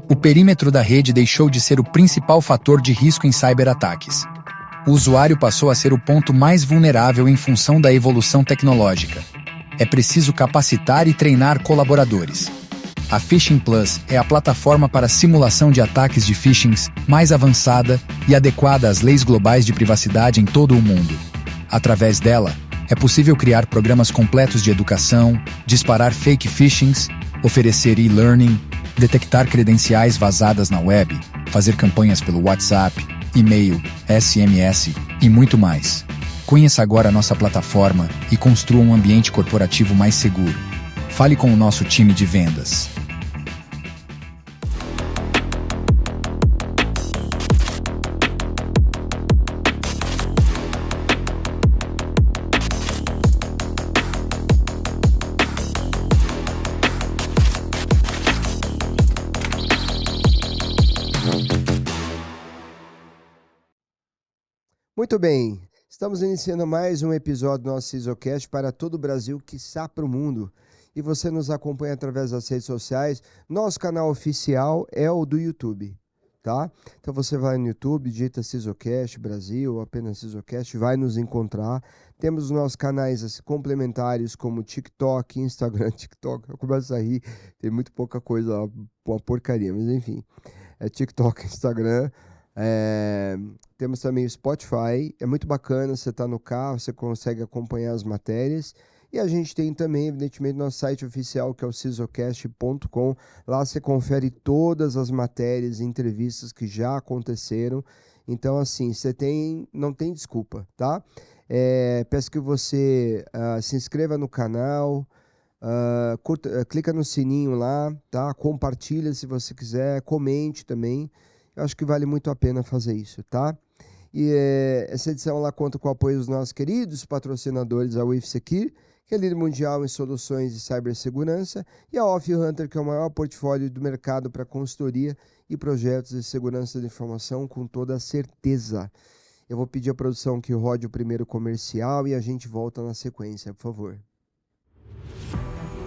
O perímetro da rede deixou de ser o principal fator de risco em cyberataques. O usuário passou a ser o ponto mais vulnerável em função da evolução tecnológica. É preciso capacitar e treinar colaboradores. A Phishing Plus é a plataforma para simulação de ataques de phishing mais avançada e adequada às leis globais de privacidade em todo o mundo. Através dela, é possível criar programas completos de educação, disparar fake phishings, oferecer e-learning, detectar credenciais vazadas na web, fazer campanhas pelo WhatsApp, e-mail, SMS e muito mais. Conheça agora a nossa plataforma e construa um ambiente corporativo mais seguro. Fale com o nosso time de vendas. Muito bem, estamos iniciando mais um episódio do nosso CISOcast para todo o Brasil, quiçá para o mundo. E você nos acompanha através das redes sociais. Nosso canal oficial é o do YouTube, tá? Então você vai no YouTube, digita CISOcast Brasil, ou apenas CISOcast, vai nos encontrar. Temos os nossos canais complementares como TikTok, Instagram, TikTok. Eu começo a rir, tem muito pouca coisa lá, uma porcaria, mas enfim. É TikTok, Instagram. Temos também o Spotify, é muito bacana, você está no carro, você consegue acompanhar as matérias. E a gente tem também, evidentemente, nosso site oficial, que é o CISOcast.com. Lá você confere todas as matérias e entrevistas que já aconteceram. Então, assim, não tem desculpa, tá? Peço que você se inscreva no canal, clica no sininho lá, tá? Compartilha se você quiser, comente também. Eu acho que vale muito a pena fazer isso, tá? E essa edição lá conta com o apoio dos nossos queridos patrocinadores, a WaveSecure, que é líder mundial em soluções de cibersegurança, e a AuthHunter, que é o maior portfólio do mercado para consultoria e projetos de segurança da informação, com toda certeza. Eu vou pedir à produção que rode o primeiro comercial e a gente volta na sequência, por favor.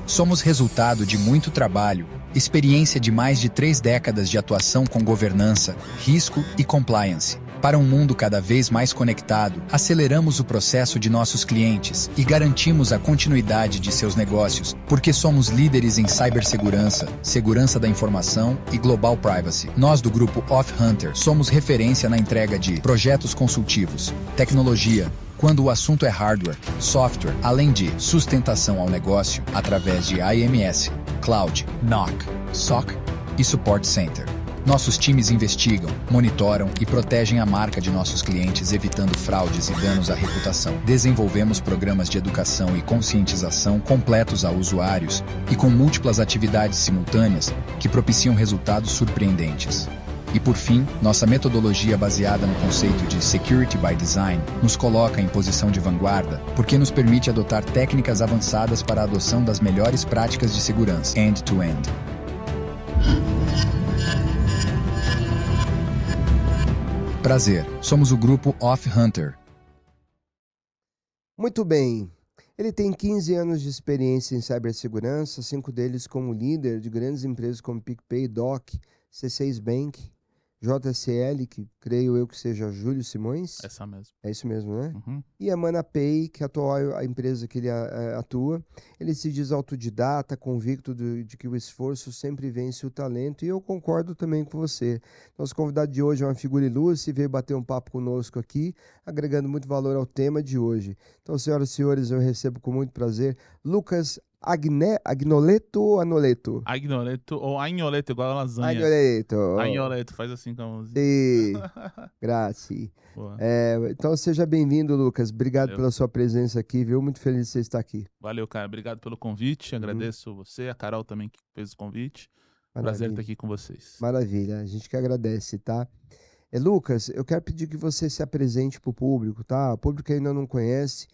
Somos resultado de muito trabalho, experiência de mais de 3 décadas de atuação com governança, risco e compliance. Para um mundo cada vez mais conectado, aceleramos o processo de nossos clientes e garantimos a continuidade de seus negócios, porque somos líderes em cibersegurança, segurança da informação e global privacy. Nós do grupo AuthHunter somos referência na entrega de projetos consultivos, tecnologia, quando o assunto é hardware, software, além de sustentação ao negócio através de IMS, Cloud, NOC, SOC e Support Center. Nossos times investigam, monitoram e protegem a marca de nossos clientes, evitando fraudes e danos à reputação. Desenvolvemos programas de educação e conscientização completos a usuários e com múltiplas atividades simultâneas que propiciam resultados surpreendentes. E por fim, nossa metodologia baseada no conceito de Security by Design nos coloca em posição de vanguarda, porque nos permite adotar técnicas avançadas para a adoção das melhores práticas de segurança, end-to-end. Prazer, somos o grupo AuthHunter. Muito bem. Ele tem 15 anos de experiência em cibersegurança, 5 deles como líder de grandes empresas como PicPay, Doc, C6 Bank, JSL, que creio eu que seja Júlio Simões. Essa mesmo. É isso mesmo, né? Uhum. E a ManaPay, que é a empresa que ele atua. Ele se diz autodidata, convicto de que o esforço sempre vence o talento, e eu concordo também com você. Nosso convidado de hoje é uma figura ilustre, veio bater um papo conosco aqui, agregando muito valor ao tema de hoje. Então, senhoras e senhores, eu recebo com muito prazer Lucas Agnoleto ou Anoleto? Agnoleto ou Agnoleto, igual a lasanha. Agnoleto. Agnoleto, faz assim com a mãozinha. Sim, grazie. Boa. Então seja bem-vindo, Lucas. Obrigado Valeu. pela sua presença aqui, viu? Muito feliz de você estar aqui. Valeu, cara. Obrigado pelo convite. Agradeço você, a Carol também que fez o convite. Prazer estar aqui com vocês. Maravilha, a gente que agradece, tá? Lucas, eu quero pedir que você se apresente para o público, tá? O público que ainda não conhece.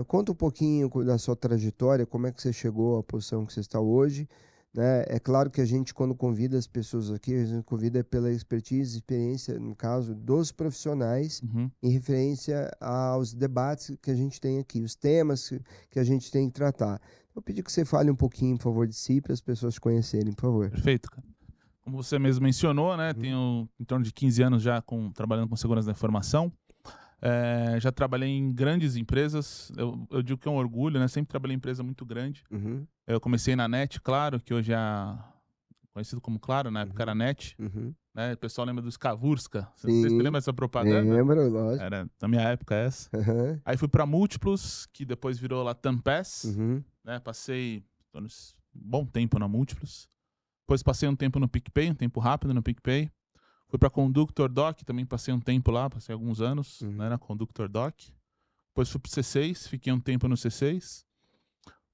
Conta um pouquinho da sua trajetória, como é que você chegou à posição que você está hoje, né? É claro que a gente, quando convida as pessoas aqui, a gente convida pela expertise e experiência, no caso, dos profissionais, em referência aos debates que a gente tem aqui, os temas que a gente tem que tratar. Vou pedir que você fale um pouquinho, por favor, de si, para as pessoas te conhecerem, por favor. Perfeito, cara. Como você mesmo mencionou, né? Uhum. Tenho em torno de 15 anos já trabalhando com segurança da informação. Já trabalhei em grandes empresas. Eu digo que é um orgulho, né? Sempre trabalhei em empresa muito grande. Uhum. Eu comecei na NET, Claro, que hoje é conhecido como Claro, na época era NET. Uhum. Né? O pessoal lembra do Skavurska. Não sei Sim. se você lembra dessa propaganda? Lembro, lógico. Era da minha época essa. Uhum. Aí fui para Múltiplos, que depois virou Latam Pass. Uhum. Né? Passei um bom tempo na Múltiplos. Depois passei um tempo no PicPay, um tempo rápido no PicPay. Fui para Conductor Doc, também passei um tempo lá, passei alguns anos, né, na Conductor Doc. Depois fui pro C6, fiquei um tempo no C6.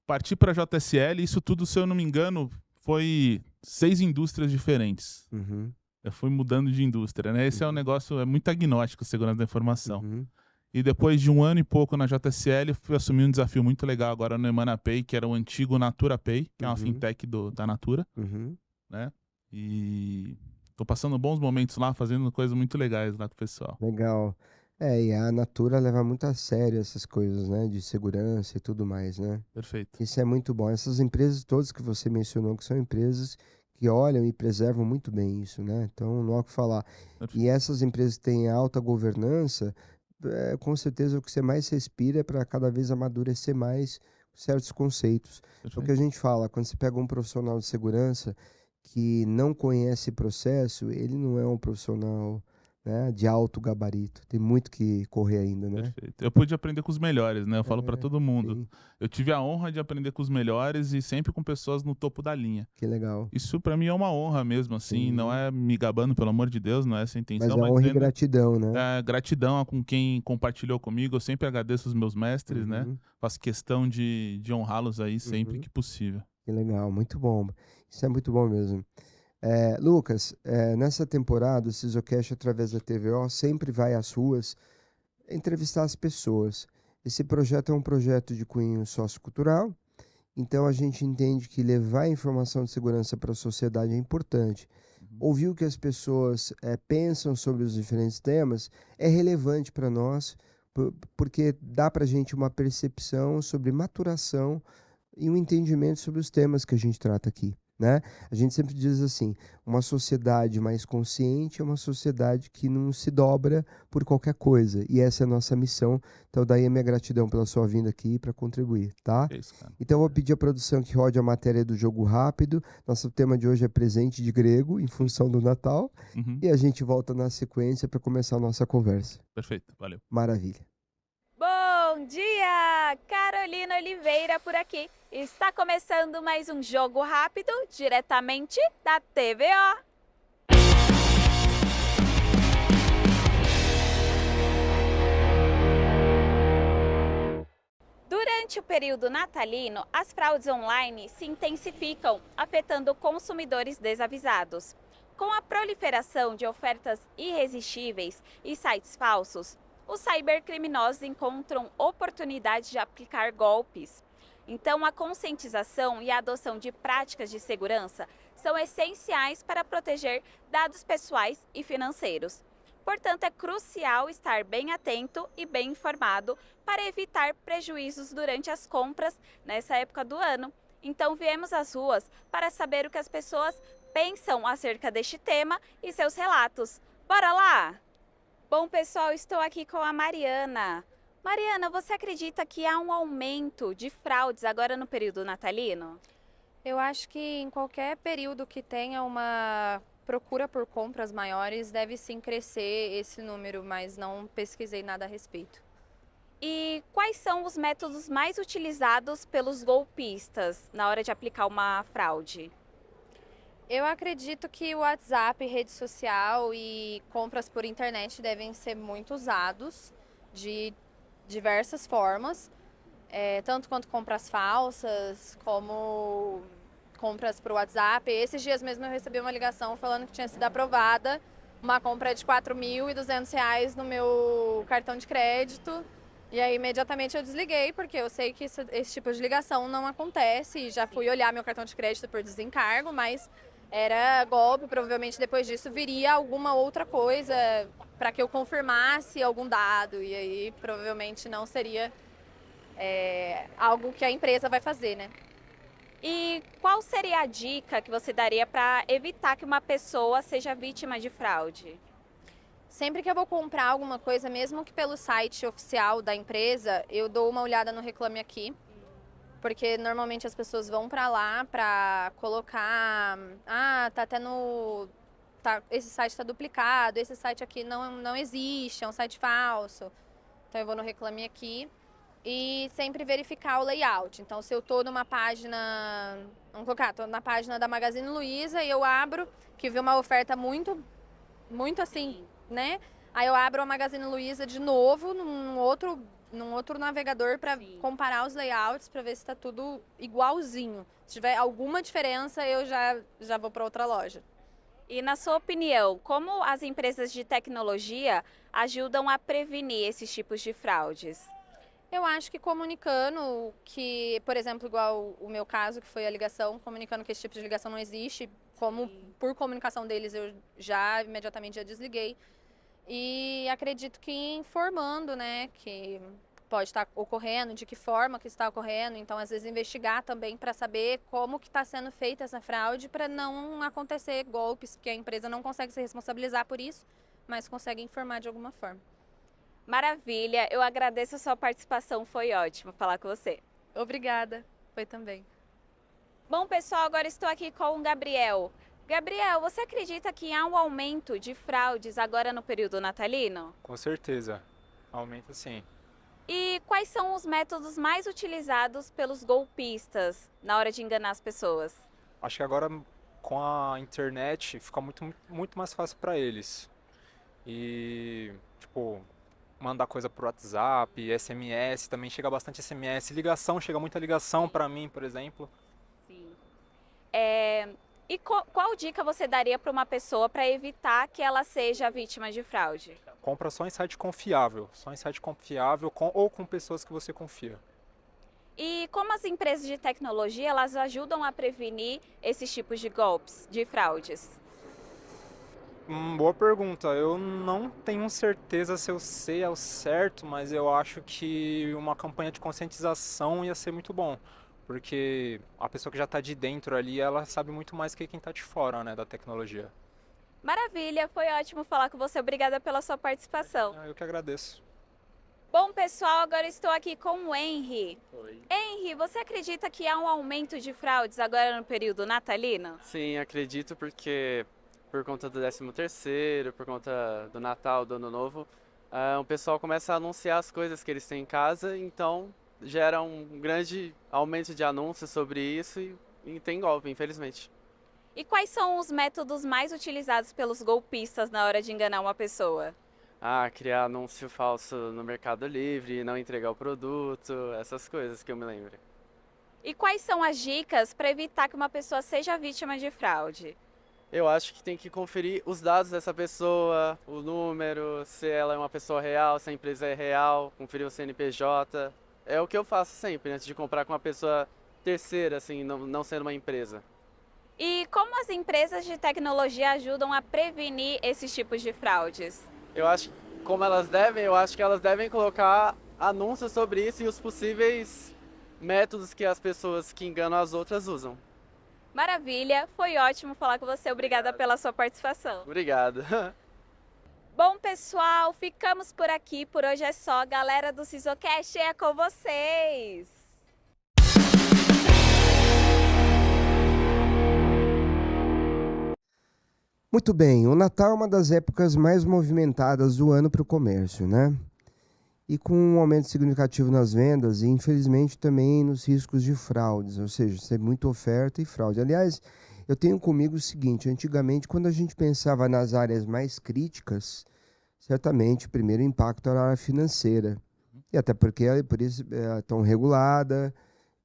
Parti para JSL, isso tudo, se eu não me engano, foi 6 indústrias diferentes. Uhum. Eu fui mudando de indústria, né? Esse é um negócio, é muito agnóstico, segurança da informação. Uhum. E depois de 1 ano e pouco na JSL, fui assumir um desafio muito legal agora no EmanaPay, que era o antigo Natura Pay, que é uma fintech da Natura, né? E tô passando bons momentos lá, fazendo coisas muito legais lá com o pessoal. Legal. E a Natura leva muito a sério essas coisas, né? De segurança e tudo mais, né? Perfeito. Isso é muito bom. Essas empresas todas que você mencionou, que são empresas que olham e preservam muito bem isso, né? Então, não há o que falar. Perfeito. E essas empresas que têm alta governança, com certeza o que você mais respira é para cada vez amadurecer mais certos conceitos. É o que a gente fala, quando você pega um profissional de segurança que não conhece processo, ele não é um profissional, né, de alto gabarito. Tem muito que correr ainda, né? Perfeito. Eu pude aprender com os melhores, né? Eu falo para todo mundo. Sim. Eu tive a honra de aprender com os melhores e sempre com pessoas no topo da linha. Que legal. Isso para mim é uma honra mesmo, assim. Sim. Não é me gabando, pelo amor de Deus, não é essa a intenção. Mas é honra e gratidão, né? Gratidão com quem compartilhou comigo. Eu sempre agradeço os meus mestres, né? Faço questão de honrá-los aí sempre que possível. Que legal, muito bom. Isso é muito bom mesmo. Lucas, nessa temporada, o Sisocast, através da TVO, sempre vai às ruas entrevistar as pessoas. Esse projeto é um projeto de cunho sociocultural, então a gente entende que levar informação de segurança para a sociedade é importante. Ouvir o que as pessoas pensam sobre os diferentes temas é relevante para nós, porque dá para a gente uma percepção sobre maturação e um entendimento sobre os temas que a gente trata aqui, né? A gente sempre diz assim, uma sociedade mais consciente é uma sociedade que não se dobra por qualquer coisa, e essa é a nossa missão. Então daí a minha gratidão pela sua vinda aqui para contribuir, tá? É isso, cara. Então eu vou pedir à produção que rode a matéria do jogo rápido. Nosso tema de hoje é presente de grego, em função do Natal, e a gente volta na sequência para começar a nossa conversa. Perfeito, valeu. Maravilha. Bom dia! Carolina Oliveira por aqui. Está começando mais um Jogo Rápido, diretamente da TVO. Durante o período natalino, as fraudes online se intensificam, afetando consumidores desavisados. Com a proliferação de ofertas irresistíveis e sites falsos, os cybercriminosos encontram oportunidade de aplicar golpes. Então, a conscientização e a adoção de práticas de segurança são essenciais para proteger dados pessoais e financeiros. Portanto, é crucial estar bem atento e bem informado para evitar prejuízos durante as compras nessa época do ano. Então, viemos às ruas para saber o que as pessoas pensam acerca deste tema e seus relatos. Bora lá! Bom, pessoal, estou aqui com a Mariana. Mariana, você acredita que há um aumento de fraudes agora no período natalino? Eu acho que em qualquer período que tenha uma procura por compras maiores, deve sim crescer esse número, mas não pesquisei nada a respeito. E quais são os métodos mais utilizados pelos golpistas na hora de aplicar uma fraude? Eu acredito que o WhatsApp, rede social e compras por internet devem ser muito usados de diversas formas, tanto quanto compras falsas, como compras por WhatsApp. Esses dias mesmo eu recebi uma ligação falando que tinha sido aprovada uma compra de R$ 4.200 no meu cartão de crédito. E aí imediatamente eu desliguei, porque eu sei que esse tipo de ligação não acontece. E já fui olhar meu cartão de crédito por desencargo, mas era golpe. Provavelmente depois disso viria alguma outra coisa para que eu confirmasse algum dado. E aí provavelmente não seria algo que a empresa vai fazer, né? E qual seria a dica que você daria para evitar que uma pessoa seja vítima de fraude? Sempre que eu vou comprar alguma coisa, mesmo que pelo site oficial da empresa, eu dou uma olhada no Reclame Aqui. Porque normalmente as pessoas vão para lá para colocar, tá tendo, esse site está duplicado, esse site aqui não existe, é um site falso. Então eu vou no Reclame Aqui e sempre verificar o layout. Então se eu tô numa página, vamos colocar, tô na página da Magazine Luiza e eu abro, que vê uma oferta muito assim, né? Aí eu abro a Magazine Luiza de novo num outro navegador para comparar os layouts, para ver se está tudo igualzinho. Se tiver alguma diferença, eu já vou para outra loja. E na sua opinião, como as empresas de tecnologia ajudam a prevenir esses tipos de fraudes? Eu acho que comunicando que, por exemplo, igual o meu caso, que foi a ligação, comunicando que esse tipo de ligação não existe, como por comunicação deles eu imediatamente já desliguei. E acredito que informando, né, que pode estar ocorrendo, de que forma que está ocorrendo, então às vezes investigar também para saber como que está sendo feita essa fraude para não acontecer golpes, porque a empresa não consegue se responsabilizar por isso, mas consegue informar de alguma forma. Maravilha, eu agradeço a sua participação, foi ótimo falar com você. Obrigada, foi também. Bom, pessoal, agora estou aqui com o Gabriel. Gabriel, você acredita que há um aumento de fraudes agora no período natalino? Com certeza, aumenta sim. E quais são os métodos mais utilizados pelos golpistas na hora de enganar as pessoas? Acho que agora com a internet fica muito mais fácil para eles. E, tipo, mandar coisa por WhatsApp, SMS, também chega bastante SMS. Ligação, chega muita ligação para mim, por exemplo. Sim. E qual dica você daria para uma pessoa para evitar que ela seja vítima de fraude? Compra só em site confiável, ou com pessoas que você confia. E como as empresas de tecnologia, elas ajudam a prevenir esses tipos de golpes, de fraudes? Boa pergunta. Eu não tenho certeza se eu sei ao certo, mas eu acho que uma campanha de conscientização ia ser muito bom. Porque a pessoa que já está de dentro ali, ela sabe muito mais que quem está de fora, né, da tecnologia. Maravilha, foi ótimo falar com você. Obrigada pela sua participação. Eu que agradeço. Bom, pessoal, agora estou aqui com o Henry. Oi. Henry, você acredita que há um aumento de fraudes agora no período natalino? Sim, acredito porque por conta do 13º, por conta do Natal, do Ano Novo, o pessoal começa a anunciar as coisas que eles têm em casa, então gera um grande aumento de anúncios sobre isso e tem golpe, infelizmente. E quais são os métodos mais utilizados pelos golpistas na hora de enganar uma pessoa? Criar anúncio falso no Mercado Livre, não entregar o produto, essas coisas que eu me lembro. E quais são as dicas para evitar que uma pessoa seja vítima de fraude? Eu acho que tem que conferir os dados dessa pessoa, o número, se ela é uma pessoa real, se a empresa é real, conferir o CNPJ. É o que eu faço sempre, antes de comprar com uma pessoa terceira, assim, não sendo uma empresa. E como as empresas de tecnologia ajudam a prevenir esses tipos de fraudes? Eu acho que, eu acho que elas devem colocar anúncios sobre isso e os possíveis métodos que as pessoas que enganam as outras usam. Maravilha, foi ótimo falar com você. Obrigada pela sua participação. Obrigado. Bom, pessoal, ficamos por aqui. Por hoje é só. Galera do Sisocast, é com vocês! Muito bem, o Natal é uma das épocas mais movimentadas do ano para o comércio, né? E com um aumento significativo nas vendas e, infelizmente, também nos riscos de fraudes, ou seja, ser muita oferta e fraude. Aliás, eu tenho comigo o seguinte, antigamente, quando a gente pensava nas áreas mais críticas, certamente o primeiro impacto era a área financeira. E até porque, por isso, é tão regulada,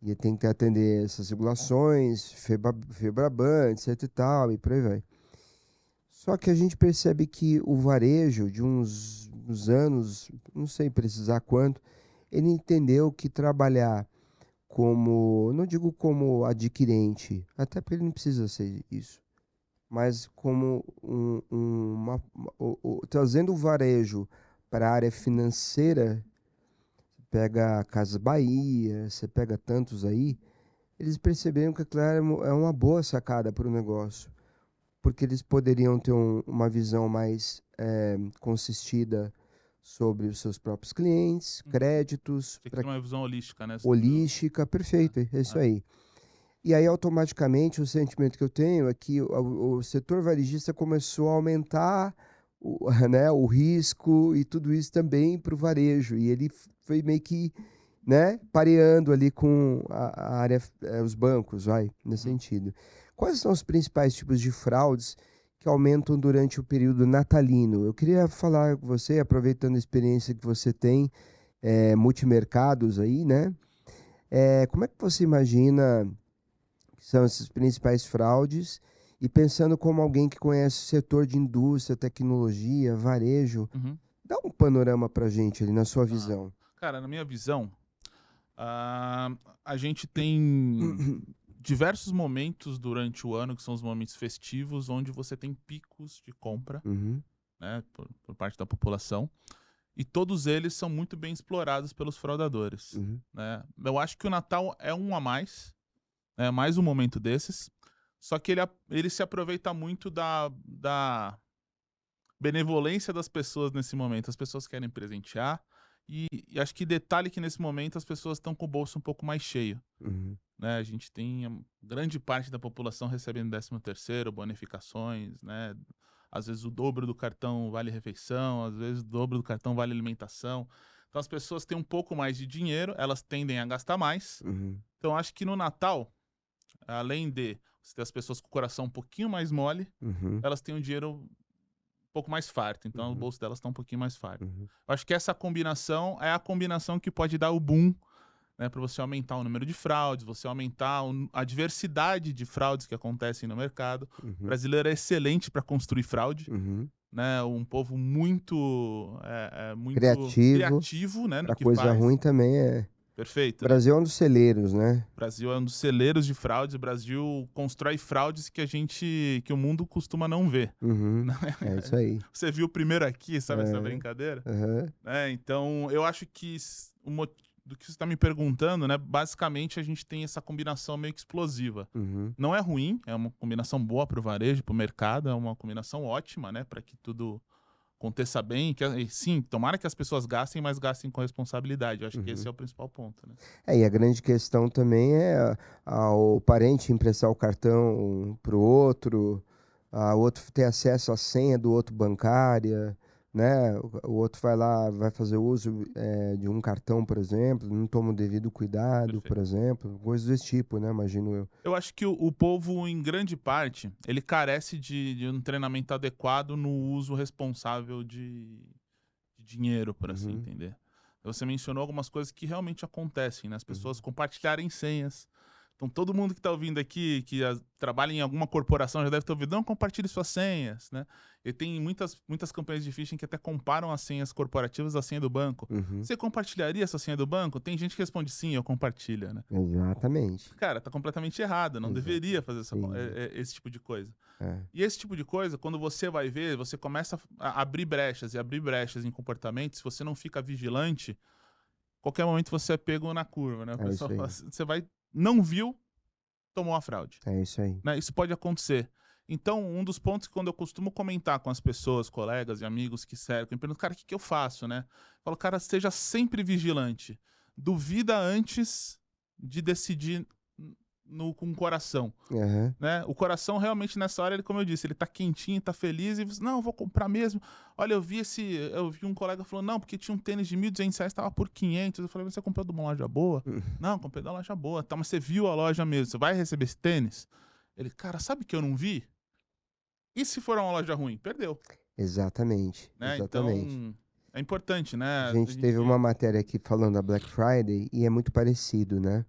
e tem que atender essas regulações, FEBRABAN, etc e tal, e por aí vai. Só que a gente percebe que o varejo, de uns anos, não sei precisar quanto, ele entendeu que trabalhar como, não digo como adquirente, até porque ele não precisa ser isso, mas como trazendo o varejo para a área financeira, pega a Casas Bahia, você pega tantos aí, eles perceberam que aquilo é uma boa sacada para o negócio, porque eles poderiam ter uma visão mais consistida sobre os seus próprios clientes, créditos, Tem que ter uma visão holística, né? holística, perfeito, é isso aí. E aí, automaticamente, o sentimento que eu tenho é que o setor varejista começou a aumentar né, o risco e tudo isso também para o varejo. E ele foi meio que, né, pareando ali com a área, os bancos, nesse sentido. Quais são os principais tipos de fraudes que aumentam durante o período natalino? Eu queria falar com você, aproveitando a experiência que você tem, multimercados aí, né? Como é que você imagina que são esses principais fraudes? E pensando como alguém que conhece o setor de indústria, tecnologia, varejo, dá um panorama pra gente ali, na sua visão. Cara, na minha visão, a gente tem diversos momentos durante o ano, que são os momentos festivos, onde você tem picos de compra, né, por parte da população. E todos eles são muito bem explorados pelos fraudadores. Né? Eu acho que o Natal é um a mais, né, mais um momento desses. Só que ele se aproveita muito da benevolência das pessoas nesse momento. As pessoas querem presentear. E acho que detalhe que nesse momento as pessoas estão com o bolso um pouco mais cheio. Né? A gente tem grande parte da população recebendo 13º, bonificações, né? Às vezes o dobro do cartão vale refeição, às vezes o dobro do cartão vale alimentação. Então as pessoas têm um pouco mais de dinheiro, elas tendem a gastar mais. Então acho que no Natal, além de você ter as pessoas com o coração um pouquinho mais mole, elas têm o dinheiro um pouco mais farto. Então o bolso delas está um pouquinho mais farto. Eu acho que essa combinação é a combinação que pode dar o boom, né, para você aumentar o número de fraudes, você aumentar a diversidade de fraudes que acontecem no mercado. O brasileiro é excelente para construir fraude. Né, um povo muito criativo, né, no que coisa faz. Ruim também é. Perfeito. O Brasil é um dos celeiros, né? O Brasil é um dos celeiros de fraudes. O Brasil constrói fraudes que o mundo costuma não ver. É isso aí. Você viu primeiro aqui, sabe essa brincadeira? Então, eu acho que do que você está me perguntando, né? Basicamente, a gente tem essa combinação meio que explosiva. Não é ruim, é uma combinação boa para o varejo, para o mercado, é uma combinação ótima, né? Para que tudo aconteça bem. Sim, tomara que as pessoas gastem, mas gastem com responsabilidade. Eu acho que esse é o principal ponto, né? E a grande questão também é o parente emprestar o cartão para o outro outro ter acesso à senha do outro bancária, né? O outro vai lá, vai fazer uso de um cartão, por exemplo, não toma o devido cuidado, por exemplo, coisas desse tipo, né? Imagino eu. Eu acho que o povo, em grande parte, ele carece de um treinamento adequado no uso responsável de dinheiro, por assim entender. Você mencionou algumas coisas que realmente acontecem, né? As pessoas compartilharem senhas. Então, todo mundo que está ouvindo aqui, que trabalha em alguma corporação, já deve estar ouvindo, não compartilhe suas senhas, né? E tem muitas campanhas de phishing que até comparam as senhas corporativas à senha do banco. Você compartilharia essa senha do banco? Tem gente que responde sim, eu compartilho, né? Exatamente. Cara, tá completamente errado, não deveria fazer esse tipo de coisa. E esse tipo de coisa, quando você vai ver, você começa a abrir brechas em comportamentos, se você não fica vigilante, qualquer momento você é pego na curva, né? Você vai... Não viu, tomou a fraude. É isso aí. Né? Isso pode acontecer. Então, um dos pontos que quando eu costumo comentar com as pessoas, colegas e amigos que cercam, eu pergunto, cara, o que eu faço, né? Eu falo, cara, esteja sempre vigilante. Duvida antes de decidir com o coração. Né? O coração realmente nessa hora, ele, como eu disse, ele tá quentinho, tá feliz e você, não, eu vou comprar mesmo. Olha, eu vi um colega falando, não, porque tinha um tênis de R$1.200, tava por 500. Eu falei, você comprou de uma loja boa? Não, comprei da loja boa. Tá, mas você viu a loja mesmo, você vai receber esse tênis? Ele, cara, sabe que eu não vi? E se for uma loja ruim? Perdeu. Exatamente. Né? Exatamente. Então, é importante, né? A gente teve uma matéria aqui falando da Black Friday e é muito parecido, né?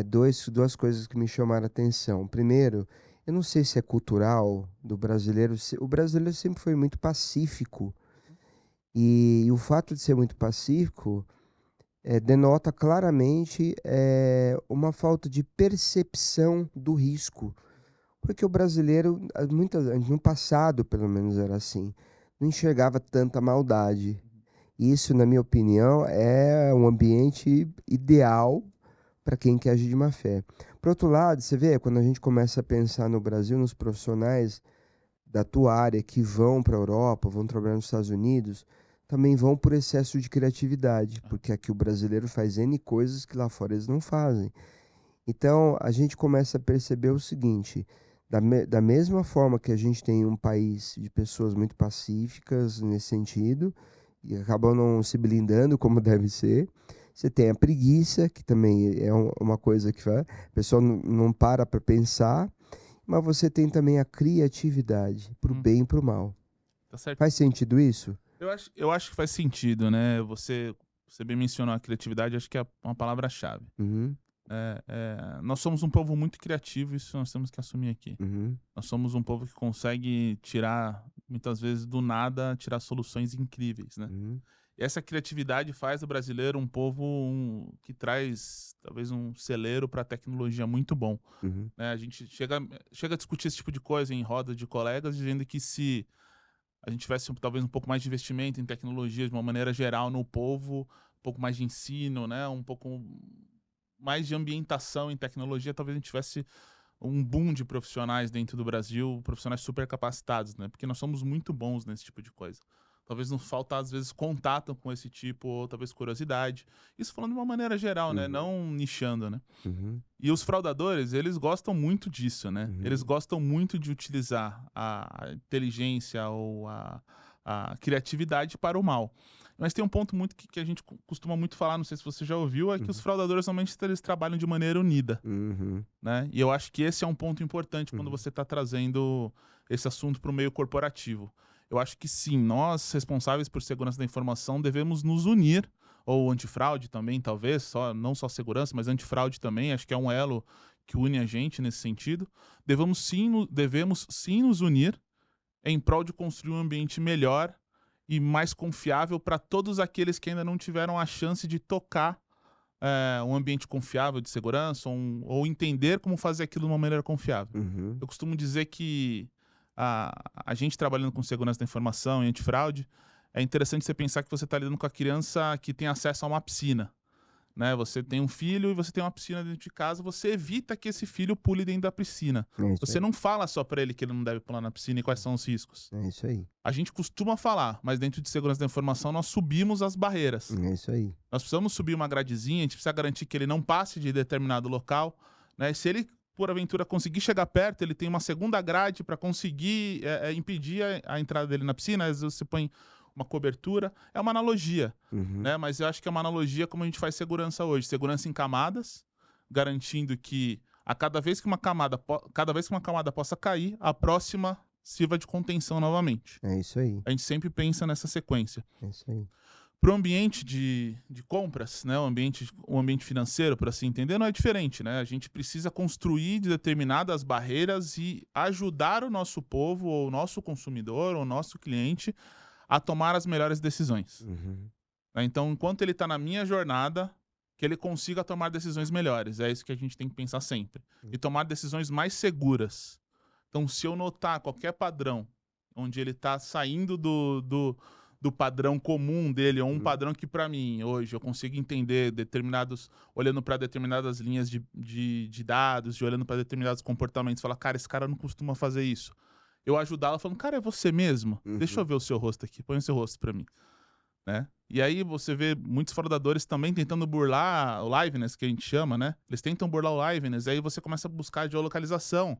Duas coisas que me chamaram a atenção. Primeiro, eu não sei se é cultural do brasileiro. O brasileiro sempre foi muito pacífico. E o fato de ser muito pacífico denota claramente uma falta de percepção do risco. Porque o brasileiro, no passado pelo menos era assim, não enxergava tanta maldade. Isso, na minha opinião, é um ambiente ideal para quem quer agir de má fé. Por outro lado, você vê, quando a gente começa a pensar no Brasil, nos profissionais da tua área que vão para a Europa, vão trabalhar nos Estados Unidos, também vão por excesso de criatividade, porque aqui o brasileiro faz N coisas que lá fora eles não fazem. Então, a gente começa a perceber o seguinte, da mesma forma que a gente tem um país de pessoas muito pacíficas nesse sentido, e acabam não se blindando como deve ser, você tem a preguiça, que também é uma coisa que a pessoa não para pensar, mas você tem também a criatividade, para o bem e para o mal. Tá certo. Faz sentido isso? Eu acho que faz sentido, né? Você bem mencionou a criatividade, acho que é uma palavra-chave. Uhum, Nós somos um povo muito criativo, isso nós temos que assumir aqui. uhum, Nós somos um povo que consegue tirar, muitas vezes do nada, tirar soluções incríveis, né? uhum, E essa criatividade faz do brasileiro um povo que traz, talvez, um celeiro para a tecnologia muito bom. uhum, Né? A gente chega a discutir esse tipo de coisa em rodas de colegas, dizendo que se a gente tivesse talvez um pouco mais de investimento em tecnologia de uma maneira geral no povo, um pouco mais de ensino, né? Um pouco mais de ambientação em tecnologia, talvez a gente tivesse um boom de profissionais dentro do Brasil, profissionais super capacitados, né? Porque nós somos muito bons nesse tipo de coisa. Talvez nos falta, às vezes, contato com esse tipo, ou talvez curiosidade. Isso falando de uma maneira geral, né? Uhum. Não nichando, né? uhum, E os fraudadores, eles gostam muito disso, né? Uhum. Eles gostam muito de utilizar a inteligência ou a criatividade para o mal. Mas tem um ponto muito que a gente costuma muito falar, não sei se você já ouviu, é que os fraudadores normalmente eles trabalham de maneira unida, uhum, né? E eu acho que esse é um ponto importante quando Uhum. você está trazendo esse assunto para o meio corporativo. Eu acho que sim, nós, responsáveis por segurança da informação, devemos nos unir, ou antifraude também, talvez, não só segurança, mas antifraude também, acho que é um elo que une a gente nesse sentido. Devemos sim nos unir em prol de construir um ambiente melhor e mais confiável para todos aqueles que ainda não tiveram a chance de tocar um ambiente confiável de segurança, ou entender como fazer aquilo de uma maneira confiável. uhum, Eu costumo dizer que a gente trabalhando com segurança da informação e antifraude, é interessante você pensar que você está lidando com a criança que tem acesso a uma piscina. Né? Você tem um filho e você tem uma piscina dentro de casa, você evita que esse filho pule dentro da piscina. É isso Você aí. não fala só para ele que ele não deve pular na piscina e quais são os riscos. É isso aí. A gente costuma falar, mas dentro de segurança da informação nós subimos as barreiras. É isso aí. Nós precisamos subir uma gradezinha, a gente precisa garantir que ele não passe de determinado local, né? Se ele, por aventura, conseguir chegar perto, ele tem uma segunda grade para conseguir impedir a entrada dele na piscina. Às vezes você põe uma cobertura. É uma analogia, Uhum, né? Mas eu acho que é uma analogia como a gente faz segurança hoje. Segurança em camadas, garantindo que cada vez que uma camada possa cair, a próxima sirva de contenção novamente. É isso aí. A gente sempre pensa nessa sequência. É isso aí. Para o ambiente de compras, né, o ambiente financeiro, por assim entender, não é diferente. Né? A gente precisa construir determinadas barreiras e ajudar o nosso povo, ou o nosso consumidor, ou o nosso cliente a tomar as melhores decisões. Uhum, Né? Então, enquanto ele está na minha jornada, que ele consiga tomar decisões melhores. É isso que a gente tem que pensar sempre. E tomar decisões mais seguras. Então, se eu notar qualquer padrão onde ele está saindo do padrão comum dele, ou um padrão que, para mim, hoje, eu consigo entender olhando para determinadas linhas de dados, olhando para determinados comportamentos, falar, cara, esse cara não costuma fazer isso. Eu ajudá-la falando, cara, é você mesmo? Deixa eu ver o seu rosto aqui, põe o seu rosto para mim. Né? E aí você vê muitos fraudadores também tentando burlar o liveness, que a gente chama, né? Eles tentam burlar o liveness, aí você começa a buscar a geolocalização.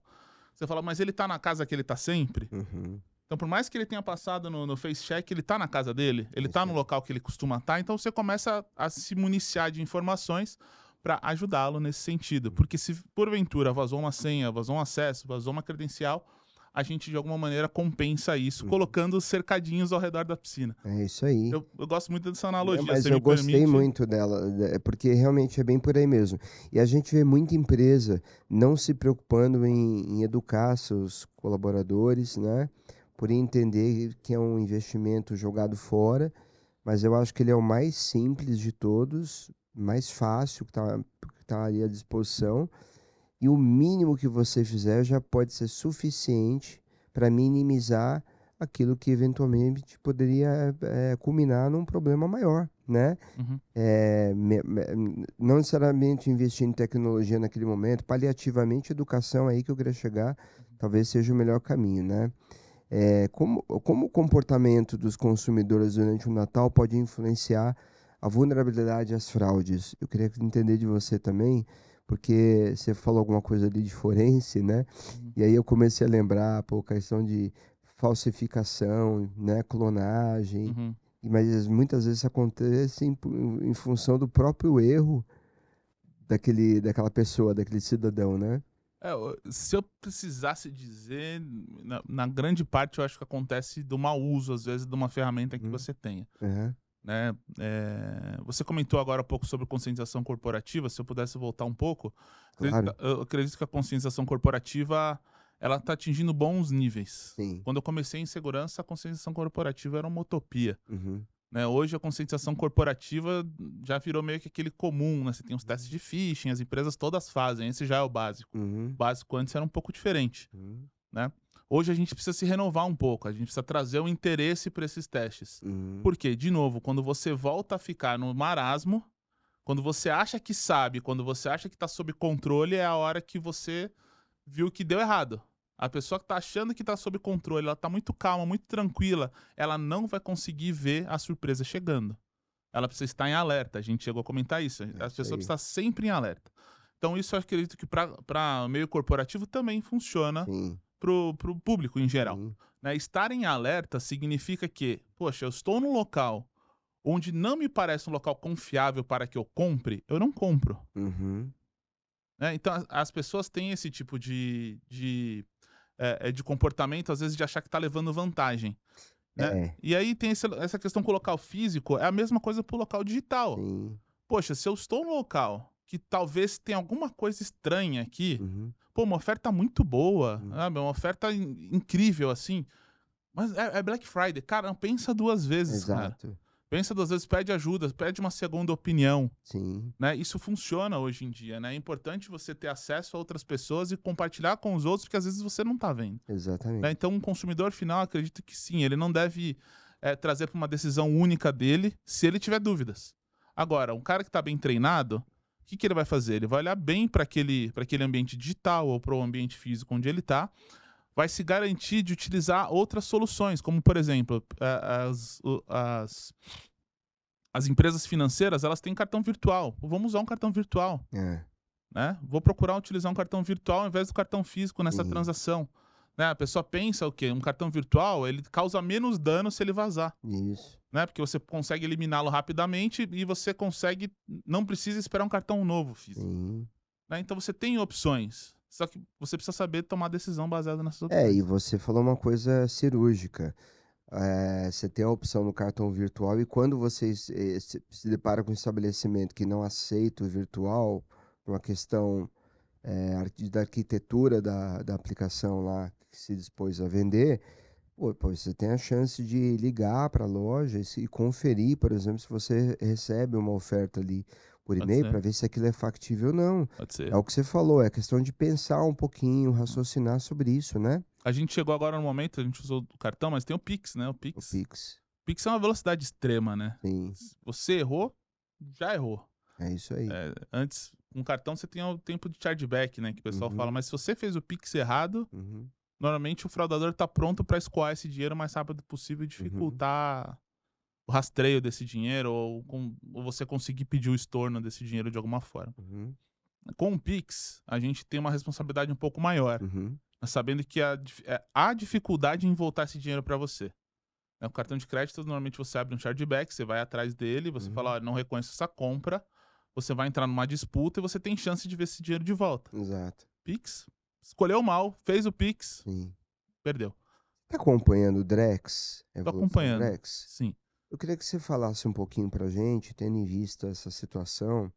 Você fala, mas ele tá na casa que ele tá sempre? uhum, Então, por mais que ele tenha passado no face check, ele tá na casa dele, ele tá no local que ele costuma estar, então você começa a se municiar de informações para ajudá-lo nesse sentido. Porque se porventura vazou uma senha, vazou um acesso, vazou uma credencial, a gente de alguma maneira compensa isso, colocando cercadinhos ao redor da piscina. É isso aí. Eu gosto muito dessa analogia. Mas você eu me gostei permite? muito dela, porque realmente é bem por aí mesmo. E a gente vê muita empresa não se preocupando em educar seus colaboradores, né? Por entender que é um investimento jogado fora, mas eu acho que ele é o mais simples de todos, mais fácil, que tá ali à disposição. E o mínimo que você fizer já pode ser suficiente para minimizar aquilo que eventualmente poderia culminar num problema maior, né? Uhum. Não necessariamente investir em tecnologia naquele momento, paliativamente, educação aí que eu queria chegar, talvez seja o melhor caminho, né? Como o comportamento dos consumidores durante o Natal pode influenciar a vulnerabilidade às fraudes? Eu queria entender de você também, porque você falou alguma coisa ali de forense, né? Uhum. E aí eu comecei a lembrar, pô, questão de falsificação, né? Clonagem. Uhum. Mas muitas vezes acontece em função do próprio erro daquela pessoa, daquele cidadão, né? Se eu precisasse dizer, na grande parte eu acho que acontece do mau uso, às vezes, de uma ferramenta que Uhum. você tenha. Aham. Né? Você comentou agora há pouco sobre conscientização corporativa, se eu pudesse voltar um pouco, Claro. eu acredito que a conscientização corporativa ela está atingindo bons níveis. Sim. Quando eu comecei em segurança, a conscientização corporativa era uma utopia. Uhum. Né? Hoje a conscientização corporativa já virou meio que aquele comum, né? Você tem os testes de phishing, as empresas todas fazem, esse já é o básico. Uhum. O básico antes era um pouco diferente, Uhum. né? Hoje a gente precisa se renovar um pouco, a gente precisa trazer um interesse para esses testes. Uhum. Porque, de novo, quando você volta a ficar no marasmo, quando você acha que sabe, quando você acha que está sob controle, é a hora que você viu que deu errado. A pessoa que está achando que está sob controle, ela está muito calma, muito tranquila, ela não vai conseguir ver a surpresa chegando. Ela precisa estar em alerta. A gente chegou a comentar isso. A isso pessoa aí. precisa estar sempre em alerta. Então, isso eu acredito que para o meio corporativo também funciona Sim. para o público em geral. Sim. Né? Estar em alerta significa que, poxa, eu estou num local onde não me parece um local confiável para que eu compre, eu não compro. Uhum. Né? Então, as pessoas têm esse tipo de comportamento, às vezes, de achar que está levando vantagem. Né? É. E aí tem essa questão com o local físico, é a mesma coisa para o local digital. Sim. Poxa, se eu estou num local que talvez tenha alguma coisa estranha aqui, Uhum. pô, uma oferta muito boa, Uhum. sabe? Uma oferta incrível, assim, mas é Black Friday. Cara, pensa duas vezes, cara. Exato. Pensa duas vezes, pede ajuda, pede uma segunda opinião. Sim. Né? Isso funciona hoje em dia, né? É importante você ter acesso a outras pessoas e compartilhar com os outros, porque às vezes você não está vendo. Né? Exatamente. Então, um consumidor final, acredito que sim, ele não deve trazer para uma decisão única dele se ele tiver dúvidas. Agora, um cara que está bem treinado, o que ele vai fazer? Ele vai olhar bem para aquele ambiente digital ou para o ambiente físico onde ele está, vai se garantir de utilizar outras soluções, como, por exemplo, as empresas financeiras, elas têm cartão virtual. Vamos usar um cartão virtual. Né? Vou procurar utilizar um cartão virtual ao invés do cartão físico nessa Sim. transação. Né? A pessoa pensa o quê? Um cartão virtual, ele causa menos dano se ele vazar. Isso. Né? Porque você consegue eliminá-lo rapidamente e você consegue, não precisa esperar um cartão novo físico. Sim. Né? Então você tem opções. Só que você precisa saber tomar decisão baseada nessas E opções. você falou uma coisa cirúrgica. Você tem a opção no cartão virtual e quando você se depara com um estabelecimento que não aceita o virtual, por uma questão da arquitetura da aplicação lá que se dispôs a vender, pô, você tem a chance de ligar para a loja e conferir, por exemplo, se você recebe uma oferta ali por Pode e-mail ser. para ver se aquilo é factível ou não. Pode ser. É o que você falou, é questão de pensar um pouquinho, raciocinar sobre isso, né? A gente chegou agora no momento, a gente usou o cartão, mas tem o Pix, né? O O Pix. Pix. Pix é uma velocidade extrema, né? Sim, Se você errou, já errou. é isso aí. Antes, com cartão você tem o tempo de chargeback, né? Que o pessoal Uhum. fala, mas se você fez o Pix errado, Uhum. normalmente o fraudador tá pronto para escoar esse dinheiro o mais rápido possível e dificultar o rastreio desse dinheiro ou você conseguir pedir o estorno desse dinheiro de alguma forma. Uhum. Com o Pix, a gente tem uma responsabilidade um pouco maior, Uhum. sabendo que há dificuldade em voltar esse dinheiro para você. Né, o cartão de crédito, normalmente você abre um chargeback, você vai atrás dele, você fala, ó, não reconheço essa compra, você vai entrar numa disputa e você tem chance de ver esse dinheiro de volta. Exato. Pix, escolheu mal, fez o Pix, Sim. perdeu. Tá acompanhando o Drex? A Tô evolução do acompanhando. Drex? Sim. Eu queria que você falasse um pouquinho pra gente, tendo em vista essa situação,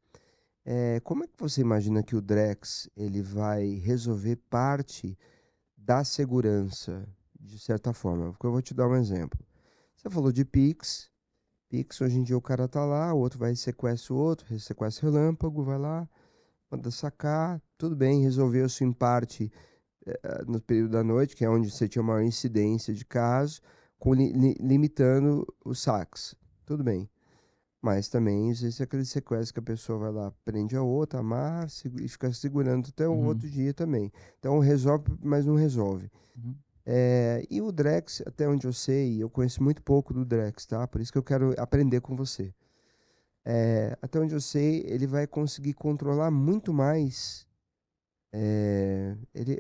como é que você imagina que o Drex ele vai resolver parte da segurança, de certa forma? Porque eu vou te dar um exemplo. Você falou de Pix. Pix, hoje em dia o cara tá lá, o outro vai e sequestra o outro, sequestra relâmpago, vai lá, manda sacar, tudo bem, resolveu-se em parte no período da noite, que é onde você tinha maior incidência de casos, limitando os saques. Tudo bem. Mas também existe aquele sequestro que a pessoa vai lá, prende a outra, amarra e fica segurando até o Uhum. outro dia também. Então resolve, mas não resolve. Uhum. E o Drex, até onde eu sei, eu conheço muito pouco do Drex, tá? Por isso que eu quero aprender com você. Até onde eu sei, ele vai conseguir controlar muito mais.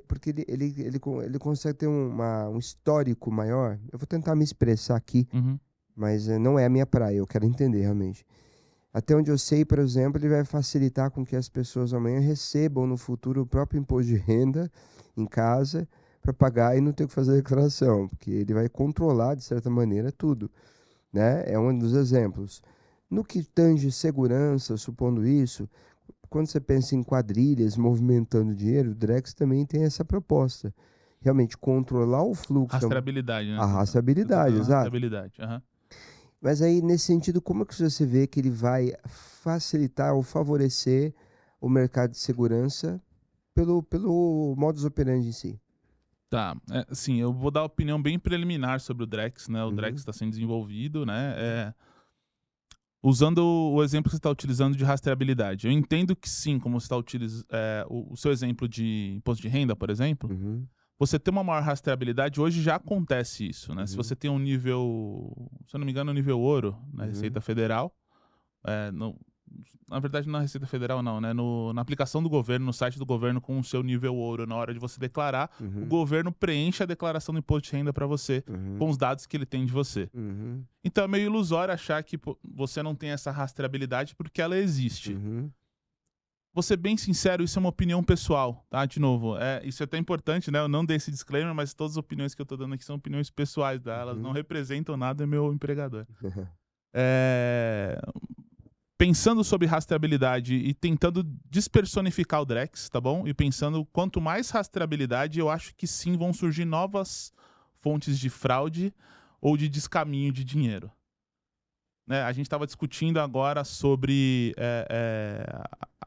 Porque ele consegue ter um histórico maior. Eu vou tentar me expressar aqui, Uhum. mas não é a minha praia, eu quero entender realmente. Até onde eu sei, por exemplo, ele vai facilitar com que as pessoas amanhã recebam no futuro o próprio imposto de renda em casa para pagar e não ter que fazer declaração, porque ele vai controlar, de certa maneira, tudo, né? É um dos exemplos. No que tange segurança, supondo isso, quando você pensa em quadrilhas movimentando dinheiro, o Drex também tem essa proposta. Realmente controlar o fluxo, Rastreabilidade, né? a Você tá rastreabilidade, dando exato. rastreabilidade. Aham. Mas aí, nesse sentido, como é que você vê que ele vai facilitar ou favorecer o mercado de segurança pelo modus operandi em si? Tá, assim, eu vou dar uma opinião bem preliminar sobre o Drex, né? O Drex Uhum, está sendo desenvolvido, né? Usando o exemplo que você está utilizando de rastreabilidade. Eu entendo que sim, como você está utilizando o seu exemplo de imposto de renda, por exemplo, uhum, você ter uma maior rastreabilidade, hoje já acontece isso, né? Se uhum, você tem um nível, se eu não me engano, um nível ouro na uhum, Receita Federal, na verdade, na Receita Federal não, né? Na aplicação do governo, no site do governo com o seu nível ouro, na hora de você declarar, o uhum, governo preenche a declaração do imposto de renda para você, com uhum, os dados que ele tem de você. uhum, Então é meio ilusório achar que você não tem essa rastreabilidade porque ela existe. uhum, Vou ser bem sincero, isso é uma opinião pessoal, tá? De novo, isso é até importante, né? Eu não dei esse disclaimer, mas todas as opiniões que eu tô dando aqui são opiniões pessoais, tá? Elas não uhum, representam nada, é meu empregador. uhum, É, Pensando sobre rastreabilidade e tentando despersonificar o Drex, tá bom? E pensando quanto mais rastreabilidade, eu acho que sim vão surgir novas fontes de fraude ou de descaminho de dinheiro. Né? A gente estava discutindo agora sobre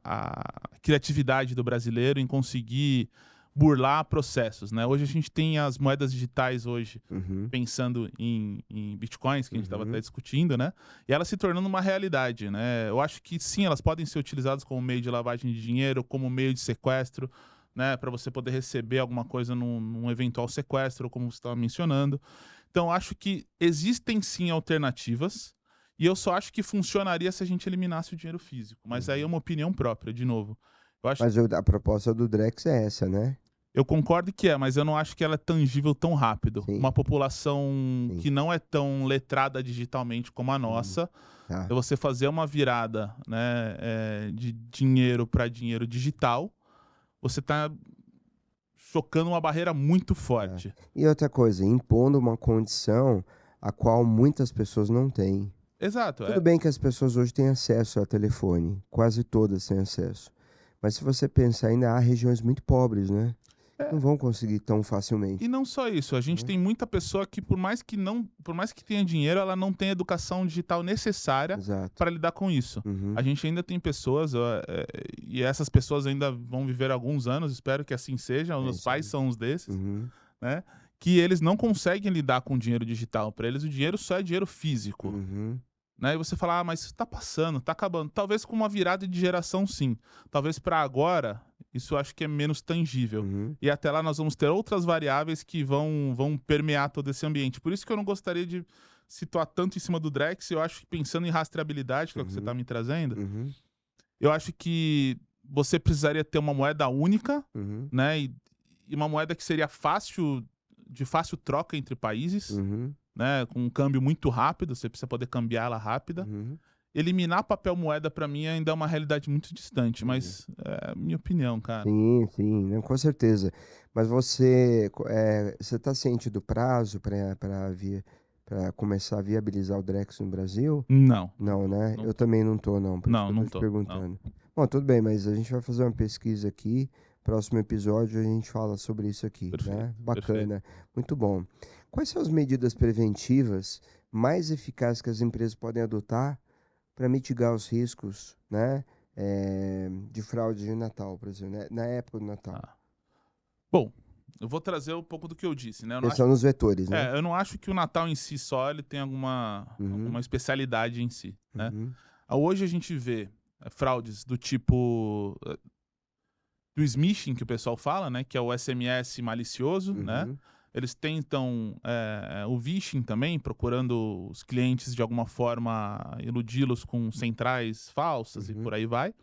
a criatividade do brasileiro em conseguir burlar processos, né? Hoje a gente tem as moedas digitais hoje, uhum, pensando em bitcoins, que a gente estava até uhum, discutindo, né? E elas se tornando uma realidade, né? Eu acho que sim, elas podem ser utilizadas como meio de lavagem de dinheiro, como meio de sequestro, né? Para você poder receber alguma coisa num eventual sequestro, como você estava mencionando. Então, acho que existem sim alternativas, e eu só acho que funcionaria se a gente eliminasse o dinheiro físico. Mas aí é uhum. uma opinião própria, de novo. Eu acho, Mas a proposta do Drex é essa, né? eu concordo que mas eu não acho que ela é tangível tão rápido. Sim, Uma população sim. que não é tão letrada digitalmente como a Uhum, nossa, tá. é você fazer uma virada, né, de dinheiro para dinheiro digital, você está chocando uma barreira muito Tá. forte. E outra coisa, impondo uma condição a qual muitas pessoas não têm. Exato, Tudo bem que as pessoas hoje têm acesso a telefone, quase todas têm acesso. Mas se você pensar, ainda há regiões muito pobres, né? Não é, vão conseguir tão E facilmente, não só isso, a gente né? tem muita pessoa que por mais que tenha dinheiro, ela não tem a educação digital necessária Exato. para lidar com isso. A Uhum. gente ainda tem pessoas, e essas pessoas ainda vão viver alguns anos, espero que assim seja, os É meus isso pais aí. são uns desses, Uhum. né? Que eles não conseguem lidar com o dinheiro digital. Para eles, o dinheiro só é dinheiro físico. Uhum. Né? E você fala, mas isso tá passando, tá acabando. Talvez com uma virada de geração, sim. Talvez para agora, isso eu acho que é menos tangível. Uhum. E até lá nós vamos ter outras variáveis que vão permear todo esse ambiente. Por isso que eu não gostaria de situar tanto em cima do Drex. Eu acho que pensando em rastreabilidade, que é o que você está Uhum. me trazendo, Uhum. eu acho que você precisaria ter uma moeda única, Uhum. né? E uma moeda que seria de fácil troca entre países, Uhum. né? Com um câmbio muito rápido, você precisa poder cambiar ela rápida. Uhum. Eliminar papel moeda pra mim ainda é uma realidade muito distante, Entendi. mas é a minha opinião, cara. Sim, sim, não, com certeza. Mas você está ciente do prazo para começar a viabilizar o Drex no Brasil? Não Não, tô, né? não Eu tô. também não tô, não. Por isso que eu tô Não te tô, não. perguntando. Bom, tudo bem, mas a gente vai fazer uma pesquisa aqui. Próximo episódio a gente fala sobre isso aqui, Perfeito, né? perfeito. Bacana, muito bom. Quais são as medidas preventivas mais eficazes que as empresas podem adotar para mitigar os riscos, né? De fraude de Natal, por exemplo, né? Na época do Natal. Ah. Bom, eu vou trazer um pouco do que eu disse, né? Eu não Pensando nos vetores, né? eu não acho que o Natal em si só ele tem alguma especialidade em si, né? Hoje a gente vê fraudes do tipo do smishing, que o pessoal fala, né? Que é o SMS malicioso, né? Eles tentam o phishing também, procurando os clientes de alguma forma iludi-los com centrais falsas e por aí vai.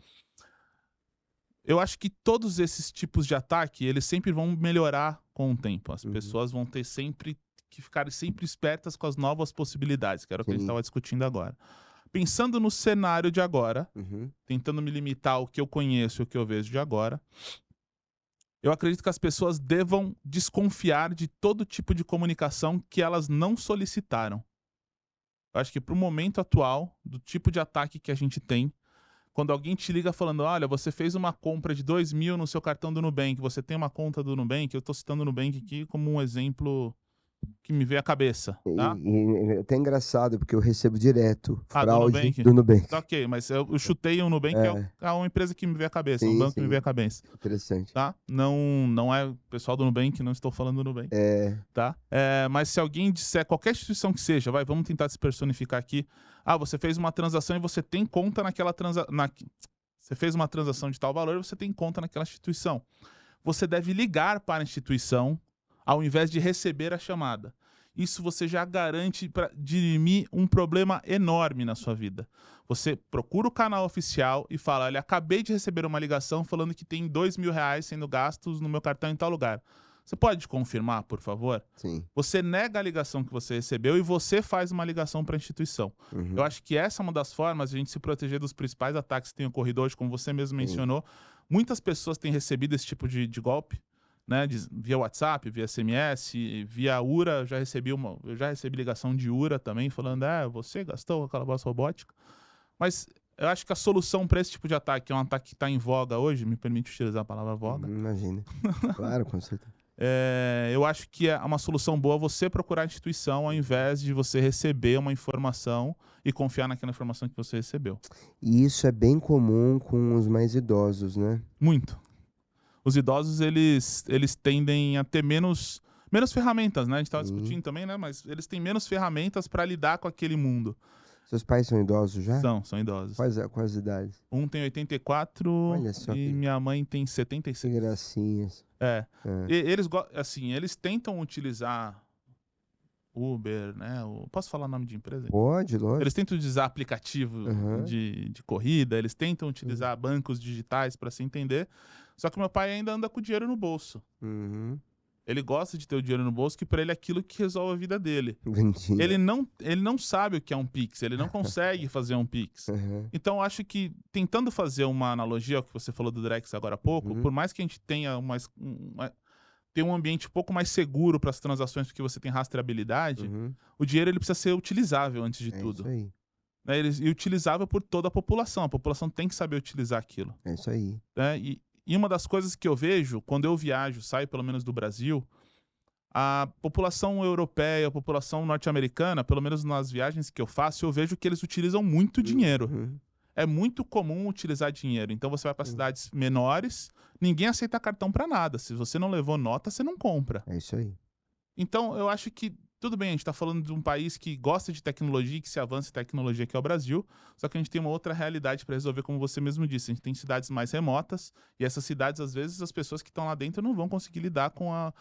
Eu acho que todos esses tipos de ataque, eles sempre vão melhorar com o tempo. As pessoas vão ter sempre que ficar sempre espertas com as novas possibilidades, que era o que a gente estava discutindo agora. Pensando no cenário de agora, tentando me limitar ao que eu conheço e o que eu vejo de agora, eu acredito que as pessoas devam desconfiar de todo tipo de comunicação que elas não solicitaram. Eu acho que para o momento atual, do tipo de ataque que a gente tem, quando alguém te liga falando, olha, você fez uma compra de 2.000 no seu cartão do Nubank, você tem uma conta do Nubank, eu estou citando o Nubank aqui como um exemplo que me veio à cabeça, tá? E é até engraçado, porque eu recebo direto fraude do do Nubank. Tá, ok, mas eu chutei o Nubank, que é uma empresa que me veio à cabeça, um banco que me veio à cabeça. Interessante. Tá? Não é o pessoal do Nubank, não estou falando do Nubank. Tá? Mas se alguém disser, qualquer instituição que seja, vamos tentar despersonificar aqui. Você fez uma transação e você tem conta naquela transação. Você fez uma transação de tal valor e você tem conta naquela instituição. Você deve ligar para a instituição ao invés de receber a chamada. Isso você já garante para dirimir um problema enorme na sua vida. Você procura o canal oficial e fala, olha, acabei de receber uma ligação falando que tem R$2.000 sendo gastos no meu cartão em tal lugar. Você pode confirmar, por favor? Sim. Você nega a ligação que você recebeu e você faz uma ligação para a instituição. Eu acho que essa é uma das formas de a gente se proteger dos principais ataques que têm ocorrido hoje, como você mesmo mencionou. Muitas pessoas têm recebido esse tipo de golpe, né, via WhatsApp, via SMS, via URA. Eu já recebi ligação de URA também, falando, você gastou aquela voz robótica. Mas eu acho que a solução para esse tipo de ataque, que é um ataque que está em voga hoje, me permite utilizar a palavra voga. Imagina. Claro, com certeza. Eu acho que é uma solução boa você procurar a instituição ao invés de você receber uma informação e confiar naquela informação que você recebeu. E isso é bem comum com os mais idosos, né? Muito. Os idosos, eles tendem a ter menos ferramentas, né? A gente estava discutindo também, né? Mas eles têm menos ferramentas para lidar com aquele mundo. Seus pais são idosos já? São idosos. Quais idades? Um tem 84 e minha mãe tem 76. Que gracinhas. Eles tentam utilizar Uber, né? Posso falar o nome de empresa? Pode, lógico. Eles tentam utilizar aplicativo de corrida, eles tentam utilizar bancos digitais para se entender. Só que meu pai ainda anda com o dinheiro no bolso. Ele gosta de ter o dinheiro no bolso, que para ele é aquilo que resolve a vida dele. Ele não sabe o que é um Pix, ele não consegue fazer um Pix. Então, eu acho que, tentando fazer uma analogia ao que você falou do Drex agora há pouco, por mais que a gente tenha um ambiente um pouco mais seguro para as transações, porque você tem rastreabilidade, o dinheiro ele precisa ser utilizável antes de tudo. Isso aí. E utilizável por toda a população. A população tem que saber utilizar aquilo. É isso aí. E uma das coisas que eu vejo, quando eu viajo, saio pelo menos do Brasil, a população europeia, a população norte-americana, pelo menos nas viagens que eu faço, eu vejo que eles utilizam muito dinheiro. É muito comum utilizar dinheiro. Então você vai para cidades menores, ninguém aceita cartão para nada. Se você não levou nota, você não compra. É isso aí. Então eu acho que, tudo bem, a gente está falando de um país que gosta de tecnologia e que se avança em tecnologia, que é o Brasil, só que a gente tem uma outra realidade para resolver, como você mesmo disse. A gente tem cidades mais remotas e essas cidades, às vezes, as pessoas que estão lá dentro não vão conseguir lidar com a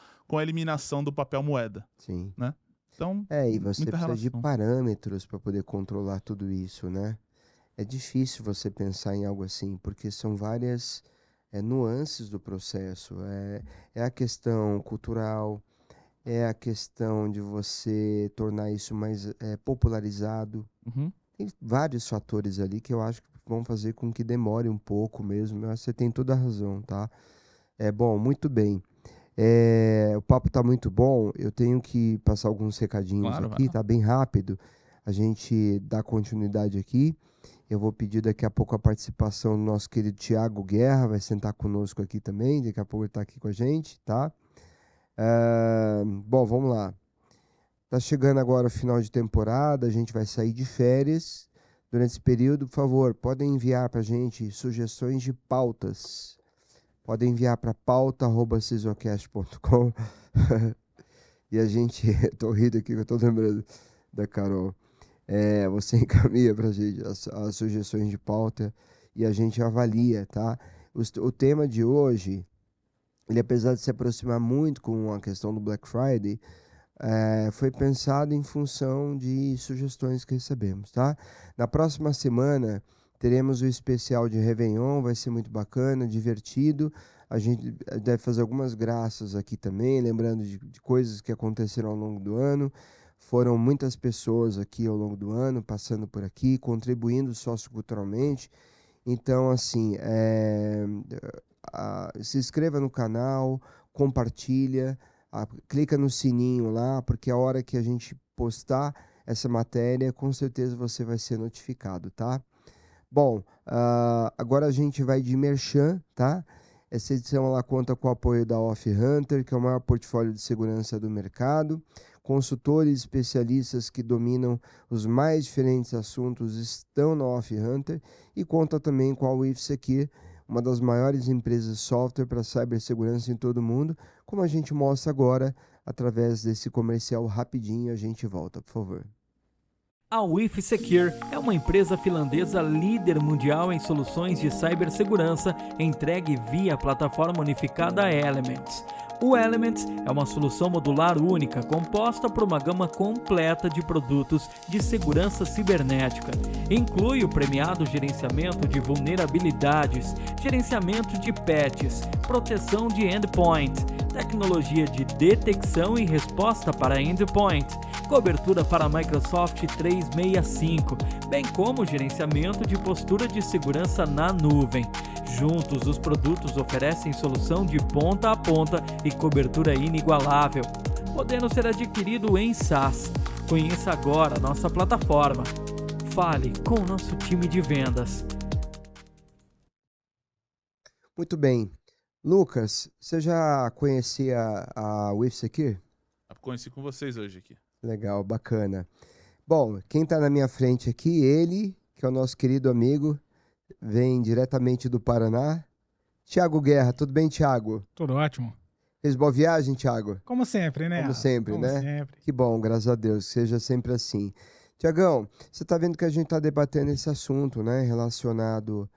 eliminação do papel moeda. Sim. Né? Então, e você precisa de parâmetros para poder controlar tudo isso, né? É difícil você pensar em algo assim, porque são várias nuances do processo. É a questão cultural, é a questão de você tornar isso mais popularizado. Tem vários fatores ali que eu acho que vão fazer com que demore um pouco mesmo. Você tem toda a razão, tá? Bom, muito bem. O papo tá muito bom. Eu tenho que passar alguns recadinhos aqui, tá bem rápido. A gente dá continuidade aqui. Eu vou pedir daqui a pouco a participação do nosso querido Thiago Guerra, vai sentar conosco aqui também. Daqui a pouco ele tá aqui com a gente, tá? Bom, vamos lá. Tá chegando agora o final de temporada, a gente vai sair de férias. Durante esse período, por favor, podem enviar para a gente sugestões de pautas Pode enviar para pauta@cisocast.com. E a gente, tô rindo aqui que eu tô lembrando da Carol. Você encaminha pra gente as sugestões de pauta e a gente avalia, tá? O tema de hoje, ele apesar de se aproximar muito com a questão do Black Friday, foi pensado em função de sugestões que recebemos, tá? Na próxima semana teremos o especial de Réveillon, vai ser muito bacana, divertido. A gente deve fazer algumas graças aqui também, lembrando de coisas que aconteceram ao longo do ano. Foram muitas pessoas aqui ao longo do ano, passando por aqui, contribuindo socioculturalmente. Então, assim, se inscreva no canal, compartilha, clica no sininho lá, porque a hora que a gente postar essa matéria, com certeza você vai ser notificado, tá? Bom, agora a gente vai de merchan, tá? Essa edição ela conta com o apoio da Off Hunter, que é o maior portfólio de segurança do mercado. Consultores especialistas que dominam os mais diferentes assuntos estão na Off Hunter e conta também com a WithSecure, uma das maiores empresas de software para cibersegurança em todo o mundo, como a gente mostra agora através desse comercial rapidinho. A gente volta, por favor. A WithSecure é uma empresa finlandesa líder mundial em soluções de cibersegurança entregue via plataforma unificada Elements. O Elements é uma solução modular única composta por uma gama completa de produtos de segurança cibernética. Inclui o premiado gerenciamento de vulnerabilidades, gerenciamento de patches, proteção de endpoint, tecnologia de detecção e resposta para endpoint, cobertura para Microsoft 365, bem como gerenciamento de postura de segurança na nuvem. Juntos, os produtos oferecem solução de ponta a ponta e cobertura inigualável, podendo ser adquirido em SaaS. Conheça agora a nossa plataforma. Fale com o nosso time de vendas. Muito bem. Lucas, você já conhecia a WithSecure? Conheci com vocês hoje aqui. Legal, bacana. Bom, quem está na minha frente aqui, ele, que é o nosso querido amigo, vem diretamente do Paraná, Thiago Guerra. Tudo bem, Thiago? Tudo ótimo. Fez boa viagem, Thiago? Como sempre, né? Como sempre, Como né? sempre. Que bom, graças a Deus, que seja sempre assim. Tiagão, você está vendo que a gente está debatendo esse assunto, né? Relacionado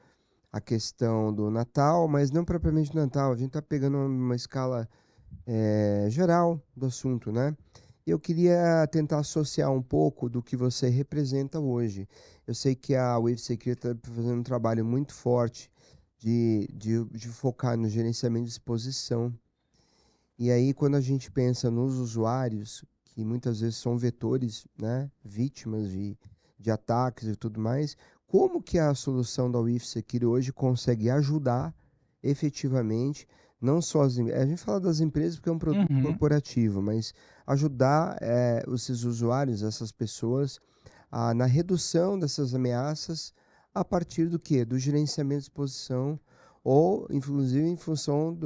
à questão do Natal, mas não propriamente do Natal. A gente está pegando uma escala geral do assunto, né? Eu queria tentar associar um pouco do que você representa hoje. Eu sei que a WithSecure está fazendo um trabalho muito forte de focar no gerenciamento de exposição. E aí, quando a gente pensa nos usuários, que muitas vezes são vetores, né, vítimas de ataques e tudo mais, como que a solução da WithSecure hoje consegue ajudar efetivamente, não só a gente fala das empresas porque é um produto corporativo, mas ajudar esses usuários, essas pessoas, na redução dessas ameaças a partir do quê? Do gerenciamento de exposição ou, inclusive, em função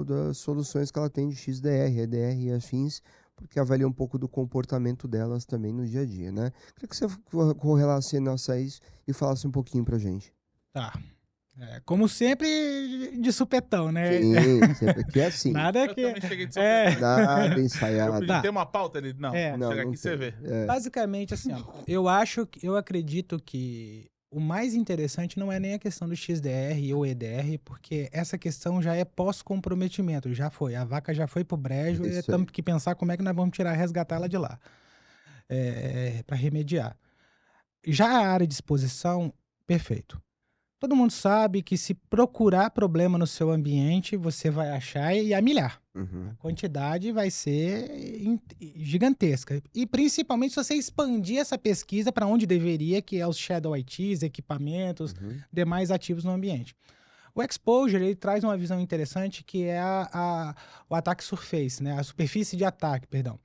das soluções que ela tem de XDR, EDR e afins, porque avalia um pouco do comportamento delas também no dia a dia, né? Queria que você correlacionasse a isso e falasse um pouquinho pra gente. Tá. Como sempre, de supetão, né? Sim, sempre aqui é assim. Nada Eu que... também cheguei de São Nada Eu ensaiado. pedi, tem uma pauta? Ele, não, chega aqui não e você vê. tem. Basicamente, assim, ó, eu acredito que o mais interessante não é nem a questão do XDR ou EDR, porque essa questão já é pós-comprometimento, já foi. A vaca já foi pro brejo e temos que pensar como é que nós vamos resgatar ela de lá, para remediar. Já a área de exposição, perfeito. Todo mundo sabe que se procurar problema no seu ambiente, você vai achar e a milhar. A quantidade vai ser gigantesca. E principalmente se você expandir essa pesquisa para onde deveria, que é os Shadow ITs, equipamentos, demais ativos no ambiente. O Exposure, ele traz uma visão interessante que é o Attack Surface, né? A superfície de ataque, perdão.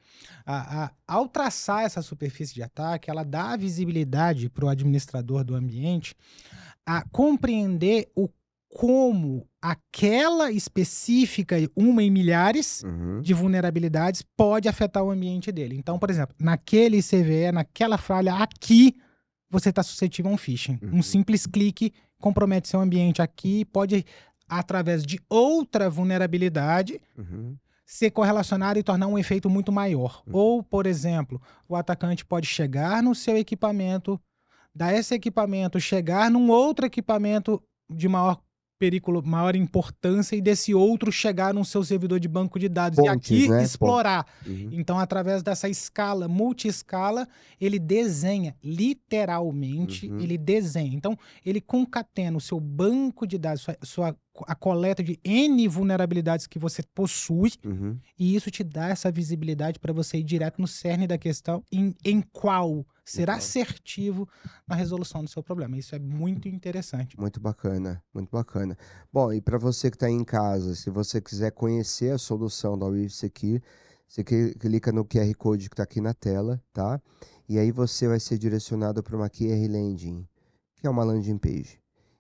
Ao traçar essa superfície de ataque, ela dá visibilidade para o administrador do ambiente a compreender como aquela específica, uma em milhares de vulnerabilidades, pode afetar o ambiente dele. Então, por exemplo, naquele CVE, naquela falha aqui, você está suscetível a um phishing. Um simples clique compromete seu ambiente aqui, pode através de outra vulnerabilidade, ser correlacionado e tornar um efeito muito maior. Ou, por exemplo, o atacante pode chegar no seu equipamento, dar esse equipamento, chegar num outro equipamento de maior perigo, maior importância, e desse outro chegar no seu servidor de banco de dados e aqui explorar. Então, através dessa escala, multi-escala, ele desenha, literalmente, ele desenha. Então, ele concatena o seu banco de dados, a coleta de N vulnerabilidades que você possui, e isso te dá essa visibilidade para você ir direto no cerne da questão, em qual ser assertivo na resolução do seu problema. Isso é muito interessante. Muito bacana, muito bacana. Bom, e para você que está em casa, se você quiser conhecer a solução da WIFSecure, você clica no QR Code que está aqui na tela, tá? E aí você vai ser direcionado para uma QR Landing, que é uma landing page.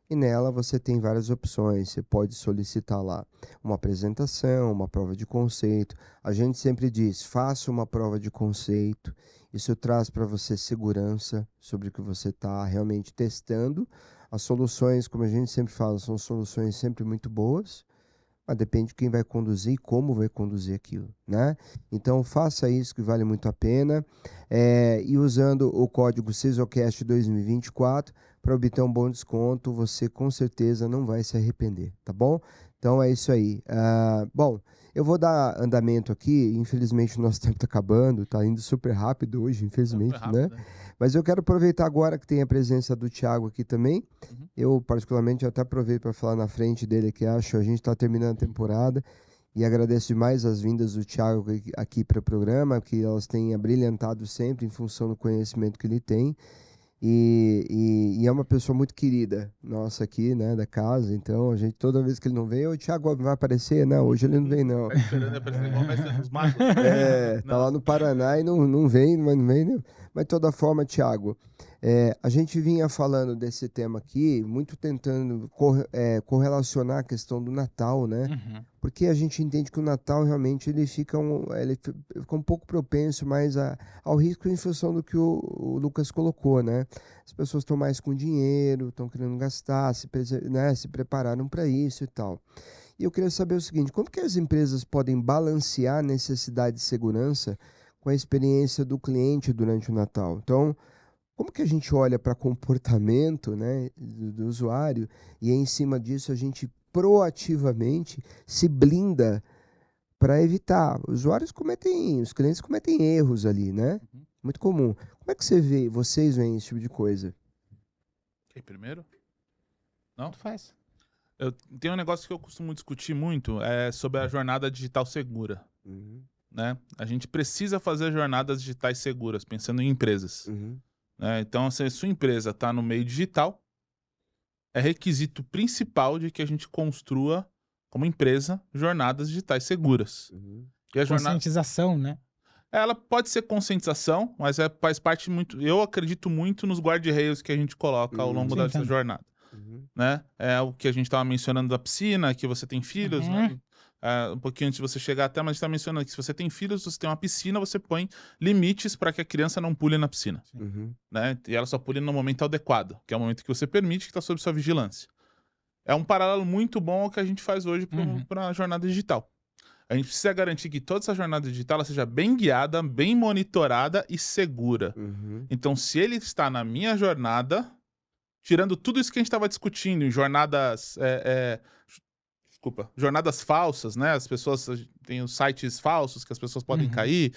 E nela você tem várias opções, você pode solicitar lá uma apresentação, uma prova de conceito. A gente sempre diz, faça uma prova de conceito. Isso traz para você segurança sobre o que você está realmente testando. As soluções, como a gente sempre fala, são soluções sempre muito boas, mas depende de quem vai conduzir e como vai conduzir aquilo, né? Então faça isso que vale muito a pena. E usando o código CISOcast 2024 para obter um bom desconto, você com certeza não vai se arrepender, tá bom? Então é isso aí. Bom, eu vou dar andamento aqui, infelizmente o nosso tempo está acabando, está indo super rápido hoje, infelizmente, né? Mas eu quero aproveitar agora que tem a presença do Thiago aqui também. Eu, particularmente, até aproveito para falar na frente dele que acho a gente está terminando a temporada e agradeço demais as vindas do Thiago aqui para o programa, que elas têm abrilhantado sempre em função do conhecimento que ele tem. E é uma pessoa muito querida nossa aqui, né, da casa. Então, a gente, toda vez que ele não vem, o Thiago vai aparecer? Não, hoje ele não vem, não. Tá lá no Paraná e não vem, mas não vem, né? Mas, de toda forma, Thiago, a gente vinha falando desse tema aqui, muito tentando correlacionar a questão do Natal, né? Porque a gente entende que o Natal realmente ele fica um pouco propenso mais ao risco em função do que o Lucas colocou, né? As pessoas estão mais com dinheiro, estão querendo gastar, se prepararam para isso e tal. E eu queria saber o seguinte, como que as empresas podem balancear a necessidade de segurança com a experiência do cliente durante o Natal? Então, como que a gente olha para comportamento, né, do usuário e em cima disso a gente proativamente se blinda para evitar? Os clientes cometem erros ali, né? Muito comum. Como é que vocês veem esse tipo de coisa? Quem primeiro? Não? Faz. Eu tenho um negócio que eu costumo discutir muito, sobre a jornada digital segura. Né? A gente precisa fazer jornadas digitais seguras, pensando em empresas. Então, se a sua empresa está no meio digital, é requisito principal de que a gente construa, como empresa, jornadas digitais seguras. E a conscientização, né? Ela pode ser conscientização, mas faz parte muito... Eu acredito muito nos guardrails que a gente coloca ao longo dessa jornada. Né? É o que a gente estava mencionando da piscina, que você tem filhos, né? Um pouquinho antes de você chegar até, mas a gente está mencionando que se você tem filhos, você tem uma piscina, você põe limites para que a criança não pule na piscina. Né? E ela só pule no momento adequado, que é o momento que você permite, que está sob sua vigilância. É um paralelo muito bom ao que a gente faz hoje para a jornada digital. A gente precisa garantir que toda essa jornada digital ela seja bem guiada, bem monitorada e segura. Então, se ele está na minha jornada, tirando tudo isso que a gente estava discutindo em jornadas... jornadas falsas, né? As pessoas têm os sites falsos que as pessoas podem cair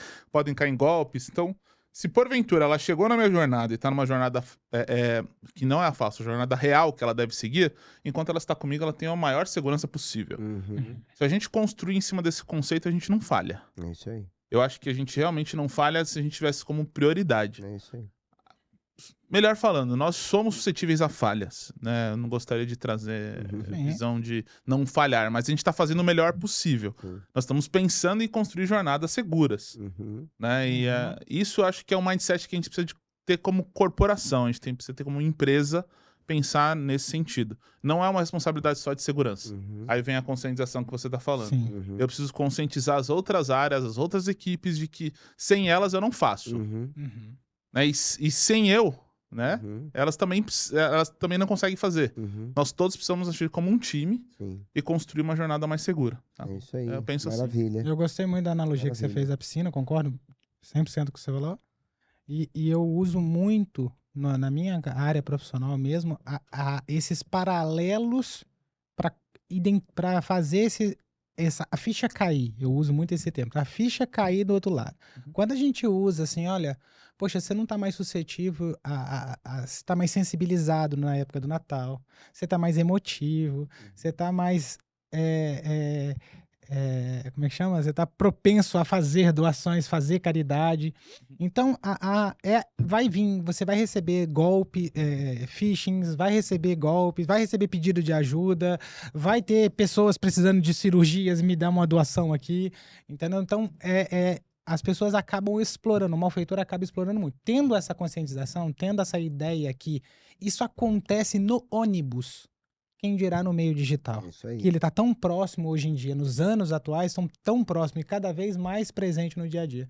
em golpes. Então, se porventura ela chegou na minha jornada e está numa jornada que não é a falsa, a jornada real que ela deve seguir, enquanto ela está comigo, ela tem a maior segurança possível. Se a gente construir em cima desse conceito, a gente não falha. É isso aí. Eu acho que a gente realmente não falha se a gente tivesse como prioridade. É isso aí. Melhor falando, nós somos suscetíveis a falhas, né? Eu não gostaria de trazer visão de não falhar, mas a gente está fazendo o melhor possível. Nós estamos pensando em construir jornadas seguras, né? E isso eu acho que é um mindset que a gente precisa de ter como corporação, a gente precisa ter como empresa pensar nesse sentido. Não é uma responsabilidade só de segurança. Aí vem a conscientização que você está falando. Eu preciso conscientizar as outras áreas, as outras equipes de que sem elas eu não faço. Né? E sem eu, né? Elas também não conseguem fazer. Nós todos precisamos agir como um time e construir uma jornada mais segura. Tá? É isso aí. Eu penso Maravilha. assim. Eu gostei muito da analogia que você fez da piscina, concordo 100% com o que você falou. E eu uso muito, na minha área profissional mesmo, esses paralelos para fazer a ficha cair. Eu uso muito esse termo. A ficha cair do outro lado. Quando a gente usa assim, olha, poxa, você não está mais suscetível, você está mais sensibilizado na época do Natal, você está mais emotivo, você está mais, como é que chama? Você está propenso a fazer doações, fazer caridade. Então, vai vir, você vai receber phishings, vai receber golpes, vai receber pedido de ajuda, vai ter pessoas precisando de cirurgias, me dá uma doação aqui, entendeu? Então, as pessoas acabam explorando, o malfeitor acaba explorando muito. Tendo essa conscientização, tendo essa ideia que isso acontece no ônibus, quem dirá no meio digital. Isso aí. Que ele está tão próximo hoje em dia, nos anos atuais, estão tão próximo e cada vez mais presente no dia a dia.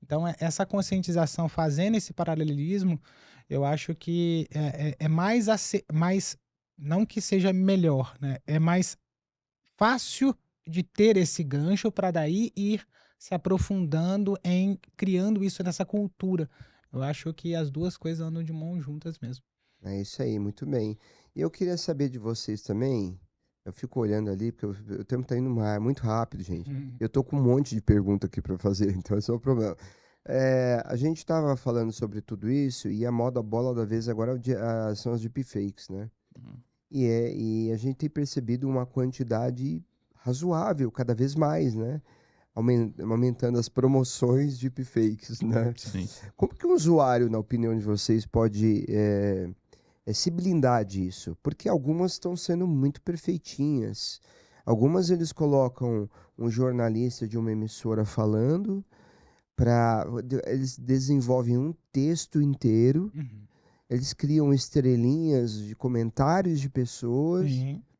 Então, essa conscientização, fazendo esse paralelismo, eu acho que é mais, não que seja melhor, né? É mais fácil de ter esse gancho para daí ir se aprofundando em criando isso nessa cultura. Eu acho que as duas coisas andam de mãos juntas mesmo. É isso aí, muito bem. E eu queria saber de vocês também, eu fico olhando ali, porque o tempo está indo muito rápido, gente. Eu tô com um monte de pergunta aqui para fazer, então esse é o problema. A gente estava falando sobre tudo isso e a bola da vez agora são as deepfakes, né? E a gente tem percebido uma quantidade razoável, cada vez mais, né? Aumentando as promoções de deepfakes, né? Sim. Como que um usuário, na opinião de vocês, pode se blindar disso? Porque algumas estão sendo muito perfeitinhas. Algumas eles colocam um jornalista de uma emissora falando, eles desenvolvem um texto inteiro, eles criam estrelinhas de comentários de pessoas,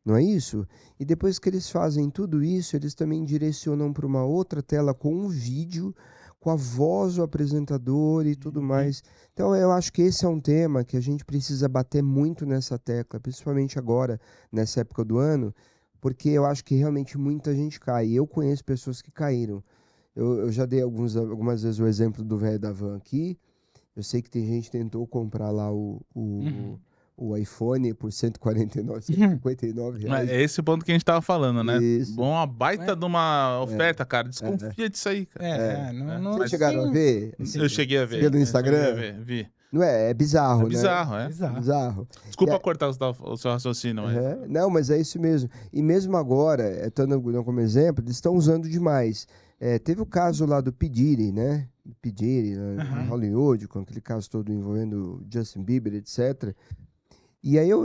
não é isso? E depois que eles fazem tudo isso, eles também direcionam para uma outra tela com um vídeo, com a voz do apresentador e tudo mais. Então eu acho que esse é um tema que a gente precisa bater muito nessa tecla, principalmente agora, nessa época do ano, porque eu acho que realmente muita gente cai. Eu conheço pessoas que caíram. Eu já dei algumas vezes o exemplo do velho da van aqui. Eu sei que tem gente que tentou comprar lá o iPhone por 159 reais. É esse o ponto que a gente tava falando, né? Isso. Bom, uma baita de uma oferta, cara. Desconfia disso aí, cara. Vocês chegaram a ver? Eu cheguei a ver. Pelo Instagram? Vi. Não é? É bizarro, né? Bizarro. Desculpa cortar o seu raciocínio. Mas... Não, mas é isso mesmo. E mesmo agora, dando como exemplo, eles estão usando demais. Teve o caso lá do P. Diddy, né? P. Diddy, em Hollywood, com aquele caso todo envolvendo Justin Bieber, etc. E aí eu,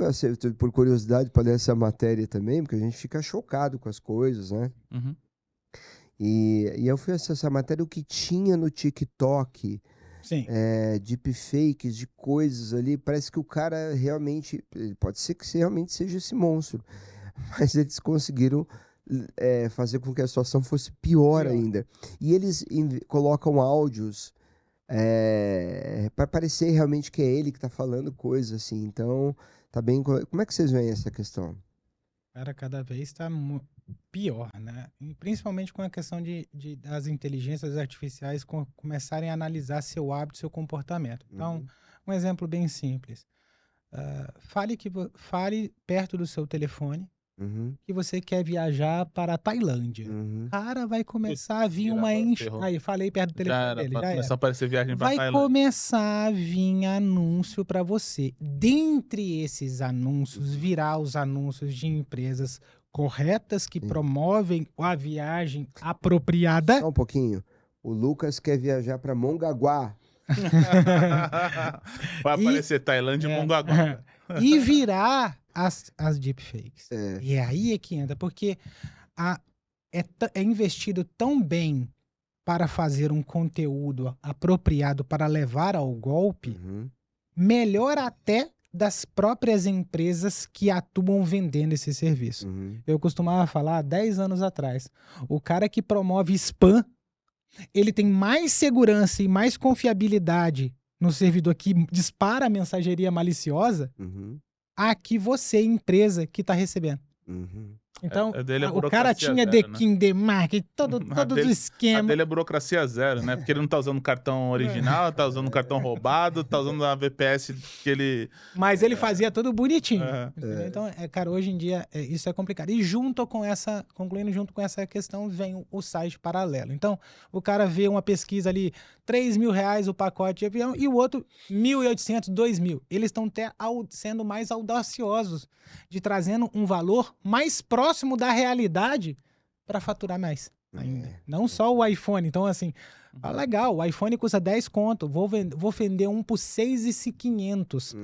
por curiosidade, para ler essa matéria também, porque a gente fica chocado com as coisas, né? E eu fui acessar essa matéria, o que tinha no TikTok, deepfakes, de coisas ali, parece que o cara realmente, pode ser que realmente seja esse monstro, mas eles conseguiram fazer com que a situação fosse pior ainda. E eles colocam áudios para parecer realmente que é ele que está falando coisas assim. Então, tá bem. Como é que vocês veem essa questão? Cara, cada vez está pior, né? E principalmente com a questão das inteligências artificiais começarem a analisar seu hábito, seu comportamento. Então, um exemplo bem simples. Fale perto do seu telefone que você quer viajar para a Tailândia. Cara, vai começar a vir uma Aí, falei perto do telefone dele. Já começar a aparecer viagem para Tailândia. Vai começar a vir anúncio para você. Dentre esses anúncios, virá os anúncios de empresas corretas que promovem a viagem apropriada. Só um pouquinho. O Lucas quer viajar para Mongaguá. Vai aparecer Tailândia e Mongaguá. E virá as deepfakes. E aí é que entra, porque é investido tão bem para fazer um conteúdo apropriado para levar ao golpe, melhor até das próprias empresas que atuam vendendo esse serviço. Eu costumava falar 10 anos atrás, o cara que promove spam, ele tem mais segurança e mais confiabilidade no servidor que dispara a mensageria maliciosa, a que você, empresa, que está recebendo. Então, o cara tinha zero, DKIM, DMARC, todo do A esquema. dele é burocracia zero, né? Porque ele não tá usando cartão original, tá usando cartão roubado, tá usando a VPS que ele... Mas ele fazia tudo bonitinho. É. Entendeu? Então, cara, hoje em dia isso é complicado. E concluindo junto com essa questão, vem o site paralelo. Então, o cara vê uma pesquisa ali, R$3.000 o pacote de avião, e o outro, 1.800, 2.000. Eles estão até sendo mais audaciosos, de trazendo um valor mais próximo da realidade para faturar mais ainda. Não só o iPhone. Então, assim, legal, o iPhone custa 10 conto, vou vender um por 6.500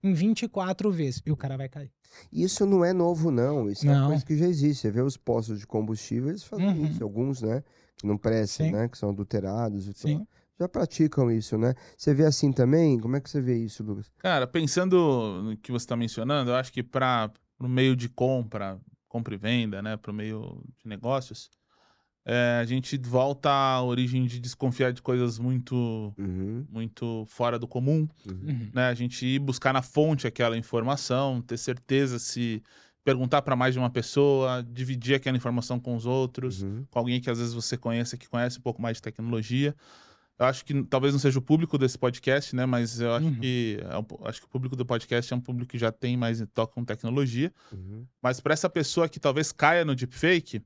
em 24 vezes. E o cara vai cair. Isso não é novo, não. Isso é uma coisa que já existe. Você vê os postos de combustível, eles fazem isso. Alguns, né? Que não prestam, né? Que são adulterados e tal. Já praticam isso, né? Você vê assim também? Como é que você vê isso, Lucas? Cara, pensando no que você está mencionando, eu acho que para o meio de compra e venda, né? Para o meio de negócios, a gente volta à origem de desconfiar de coisas muito fora do comum, né? A gente ir buscar na fonte aquela informação, ter certeza se perguntar para mais de uma pessoa, dividir aquela informação com os outros, com alguém que às vezes você conhece, que conhece um pouco mais de tecnologia. Eu acho que talvez não seja o público desse podcast, né? Mas eu acho que o público do podcast é um público que já tem mais toque com tecnologia. Mas para essa pessoa que talvez caia no deepfake,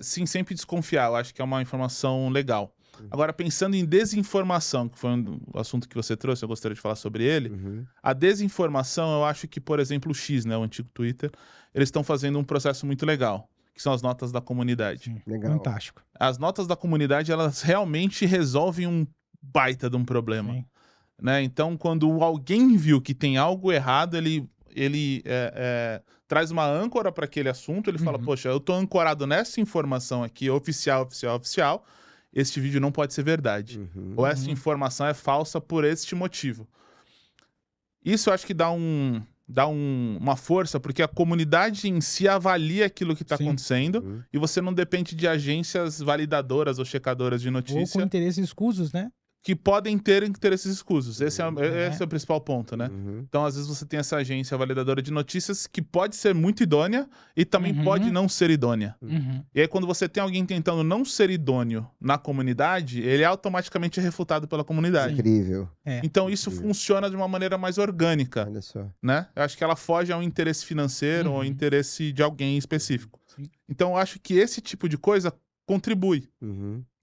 sim, sempre desconfiar. Eu acho que é uma informação legal. Agora, pensando em desinformação, que foi um assunto que você trouxe, eu gostaria de falar sobre ele. A desinformação, eu acho que, por exemplo, o X, né, o antigo Twitter, eles estão fazendo um processo muito legal, que são as notas da comunidade. Legal. Fantástico. As notas da comunidade, elas realmente resolvem um baita de um problema. Né? Então, quando alguém viu que tem algo errado, ele traz uma âncora para aquele assunto, ele fala, poxa, eu tô ancorado nessa informação aqui, oficial, este vídeo não pode ser verdade. Ou essa informação é falsa por este motivo. Isso eu acho que dá uma força, porque a comunidade em si avalia aquilo que está acontecendo e você não depende de agências validadoras ou checadoras de notícia. Ou com interesses escusos, né? Que podem ter interesses escusos. Esse é o principal ponto, né? Então, às vezes, você tem essa agência validadora de notícias que pode ser muito idônea e também pode não ser idônea. E aí, quando você tem alguém tentando não ser idôneo na comunidade, ele é automaticamente refutado pela comunidade. Incrível. Então, isso funciona de uma maneira mais orgânica. Olha só. Né? Eu acho que ela foge a um interesse financeiro ou ao interesse de alguém específico. Então, eu acho que esse tipo de coisa contribui.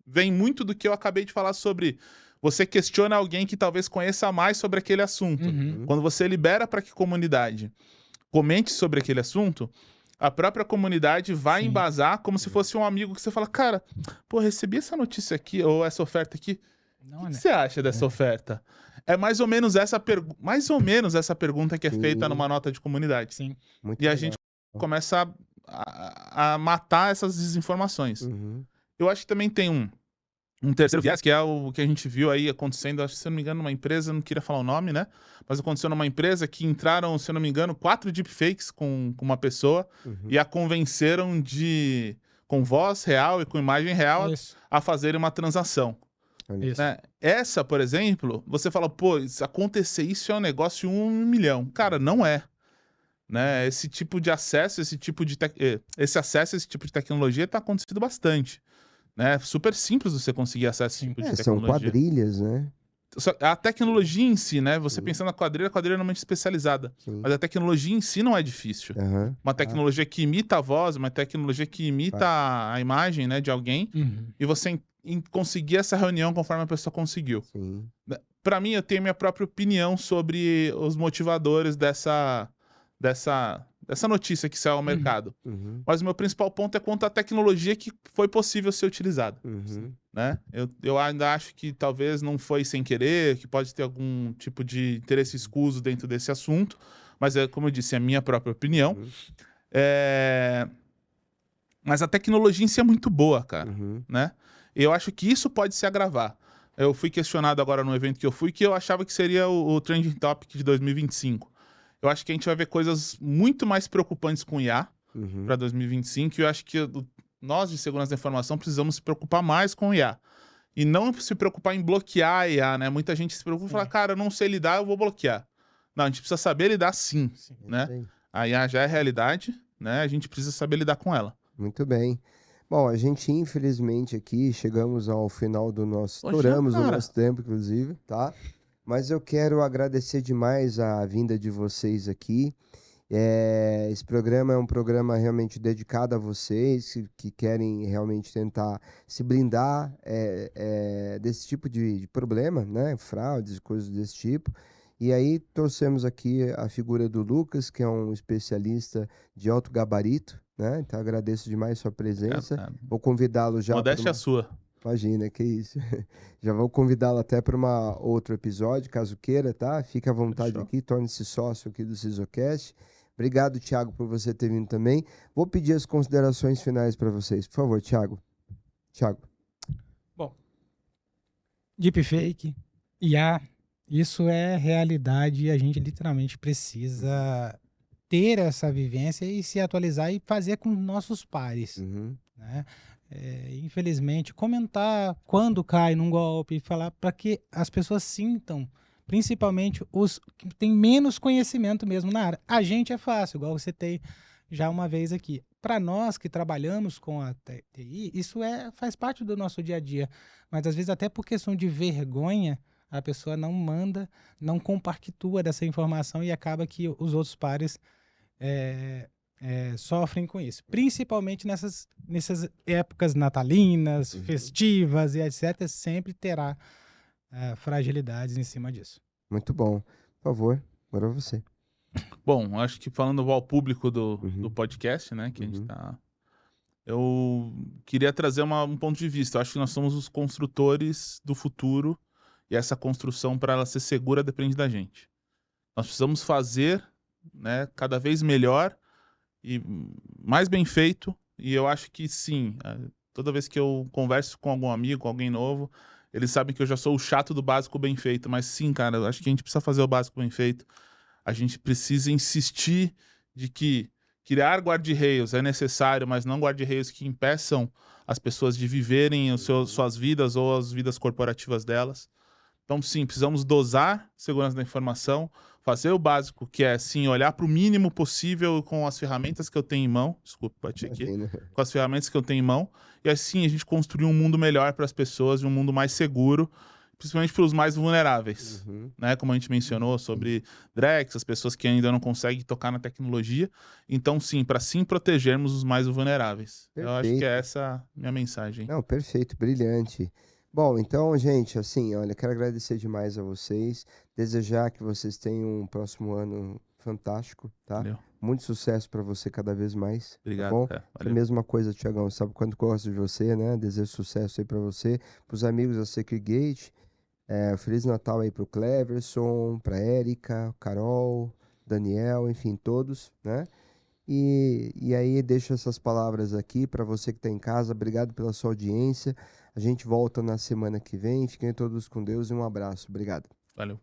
Vem muito do que eu acabei de falar sobre... Você questiona alguém que talvez conheça mais sobre aquele assunto. Quando você libera para que a comunidade comente sobre aquele assunto, a própria comunidade vai embasar como se fosse um amigo que você fala, cara, pô, recebi essa notícia aqui, ou essa oferta aqui. O que você acha dessa oferta? É mais ou menos essa pergunta que é feita numa nota de comunidade. Muito e a legal. gente começa a matar essas desinformações. Eu acho que também tem um terceiro viés, que é o que a gente viu aí acontecendo, acho que, se eu não me engano, numa empresa, não queria falar o nome, né? Mas aconteceu numa empresa que entraram, se eu não me engano, 4 deepfakes com uma pessoa e a convenceram com voz real e com imagem real, a fazer uma transação. Né? Essa, por exemplo, você fala, pô, se acontecer isso é um negócio de 1 milhão. Cara, não é. Né? Esse tipo de acesso, esse acesso a esse tipo de tecnologia está acontecendo bastante. Né? Super simples você conseguir acesso a esse tipo de tecnologia. São quadrilhas, né? A tecnologia em si, né? Você pensando na quadrilha, a quadrilha é normalmente especializada. Mas a tecnologia em si não é difícil. Uma tecnologia que imita a voz, uma tecnologia que imita a imagem, né, de alguém, e você conseguir essa reunião conforme a pessoa conseguiu. Para mim, eu tenho minha própria opinião sobre os motivadores dessa notícia que saiu ao mercado. Mas o meu principal ponto é quanto à tecnologia que foi possível ser utilizada. Né? Eu ainda acho que talvez não foi sem querer, que pode ter algum tipo de interesse escuso dentro desse assunto, mas, como eu disse, é a minha própria opinião. Mas a tecnologia em si é muito boa, cara. Né? Eu acho que isso pode se agravar. Eu fui questionado agora no evento que eu fui, que eu achava que seria o Trending Topic de 2025. Eu acho que a gente vai ver coisas muito mais preocupantes com IA para 2025, e eu acho que nós, de segurança da informação, precisamos se preocupar mais com IA. E não se preocupar em bloquear a IA, né? Muita gente se preocupa e fala, cara, eu não sei lidar, eu vou bloquear. Não, a gente precisa saber lidar sim, né? A IA já é realidade, né? A gente precisa saber lidar com ela. Muito bem. Bom, a gente infelizmente aqui chegamos ao final do nosso... Poxa, Estouramos o cara. nosso tempo, inclusive, tá? Mas eu quero agradecer demais a vinda de vocês aqui. Esse programa é um programa realmente dedicado a vocês que querem realmente tentar se blindar desse tipo de problema, né? Fraudes, coisas desse tipo. E aí trouxemos aqui a figura do Lucas, que é um especialista de alto gabarito, né? Então agradeço demais sua presença. Cara, Vou convidá-lo já. modéstia sua. Imagina, que isso. Já vou convidá-lo até para outro episódio, caso queira, tá? Fique à vontade Fechou. aqui, torne-se sócio aqui do CISOcast. Obrigado, Thiago, por você ter vindo também. Vou pedir as considerações finais para vocês. Por favor, Thiago. Thiago. Bom, deepfake, IA, isso é realidade e a gente literalmente precisa ter essa vivência e se atualizar e fazer com nossos pares, né? Infelizmente, comentar quando cai num golpe, falar para que as pessoas sintam, principalmente os que têm menos conhecimento mesmo na área. A gente é fácil, igual você tem já uma vez aqui. Para nós que trabalhamos com a TI, isso faz parte do nosso dia a dia. Mas às vezes até por questão de vergonha, a pessoa não manda, não compactua dessa informação e acaba que os outros pares sofrem com isso. Principalmente nessas épocas natalinas, festivas e etc. Sempre terá fragilidades em cima disso. Muito bom. Por favor, agora você. Bom, acho que falando ao público do podcast, né, que a gente tá... Eu queria trazer um ponto de vista. Eu acho que nós somos os construtores do futuro e essa construção, para ela ser segura, depende da gente. Nós precisamos fazer, né, cada vez melhor e mais bem feito. E eu acho que sim, toda vez que eu converso com algum amigo, com alguém novo, eles sabem que eu já sou o chato do básico bem feito. Mas sim, cara, eu acho que a gente precisa fazer o básico bem feito. A gente precisa insistir de que criar guarda-reios é necessário, mas não guarda-reios que impeçam as pessoas de viverem suas vidas ou as vidas corporativas delas. Então, sim, precisamos dosar segurança da informação, fazer o básico, que é, sim, olhar para o mínimo possível com as ferramentas que eu tenho em mão. Desculpa, bati aqui. Com as ferramentas que eu tenho em mão. E assim, a gente construir um mundo melhor para as pessoas e um mundo mais seguro, principalmente para os mais vulneráveis, né? Como a gente mencionou sobre Drex, as pessoas que ainda não conseguem tocar na tecnologia. Então, sim, para sim protegermos os mais vulneráveis. Perfeito. Eu acho que é essa a minha mensagem. Não, perfeito, brilhante. Bom, então, gente, assim, olha, quero agradecer demais a vocês, desejar que vocês tenham um próximo ano fantástico, tá? Valeu. Muito sucesso para você cada vez mais. Obrigado, tá bom? cara. A mesma coisa, Thiagão, sabe quanto gosto de você, né? Desejo sucesso aí para você, pros amigos da Secretgate. Feliz Natal aí pro Cleverson, pra Érica, Carol, Daniel, enfim, todos, né? E aí deixo essas palavras aqui para você que está em casa. Obrigado pela sua audiência. A gente volta na semana que vem. Fiquem todos com Deus e um abraço. Obrigado. Valeu.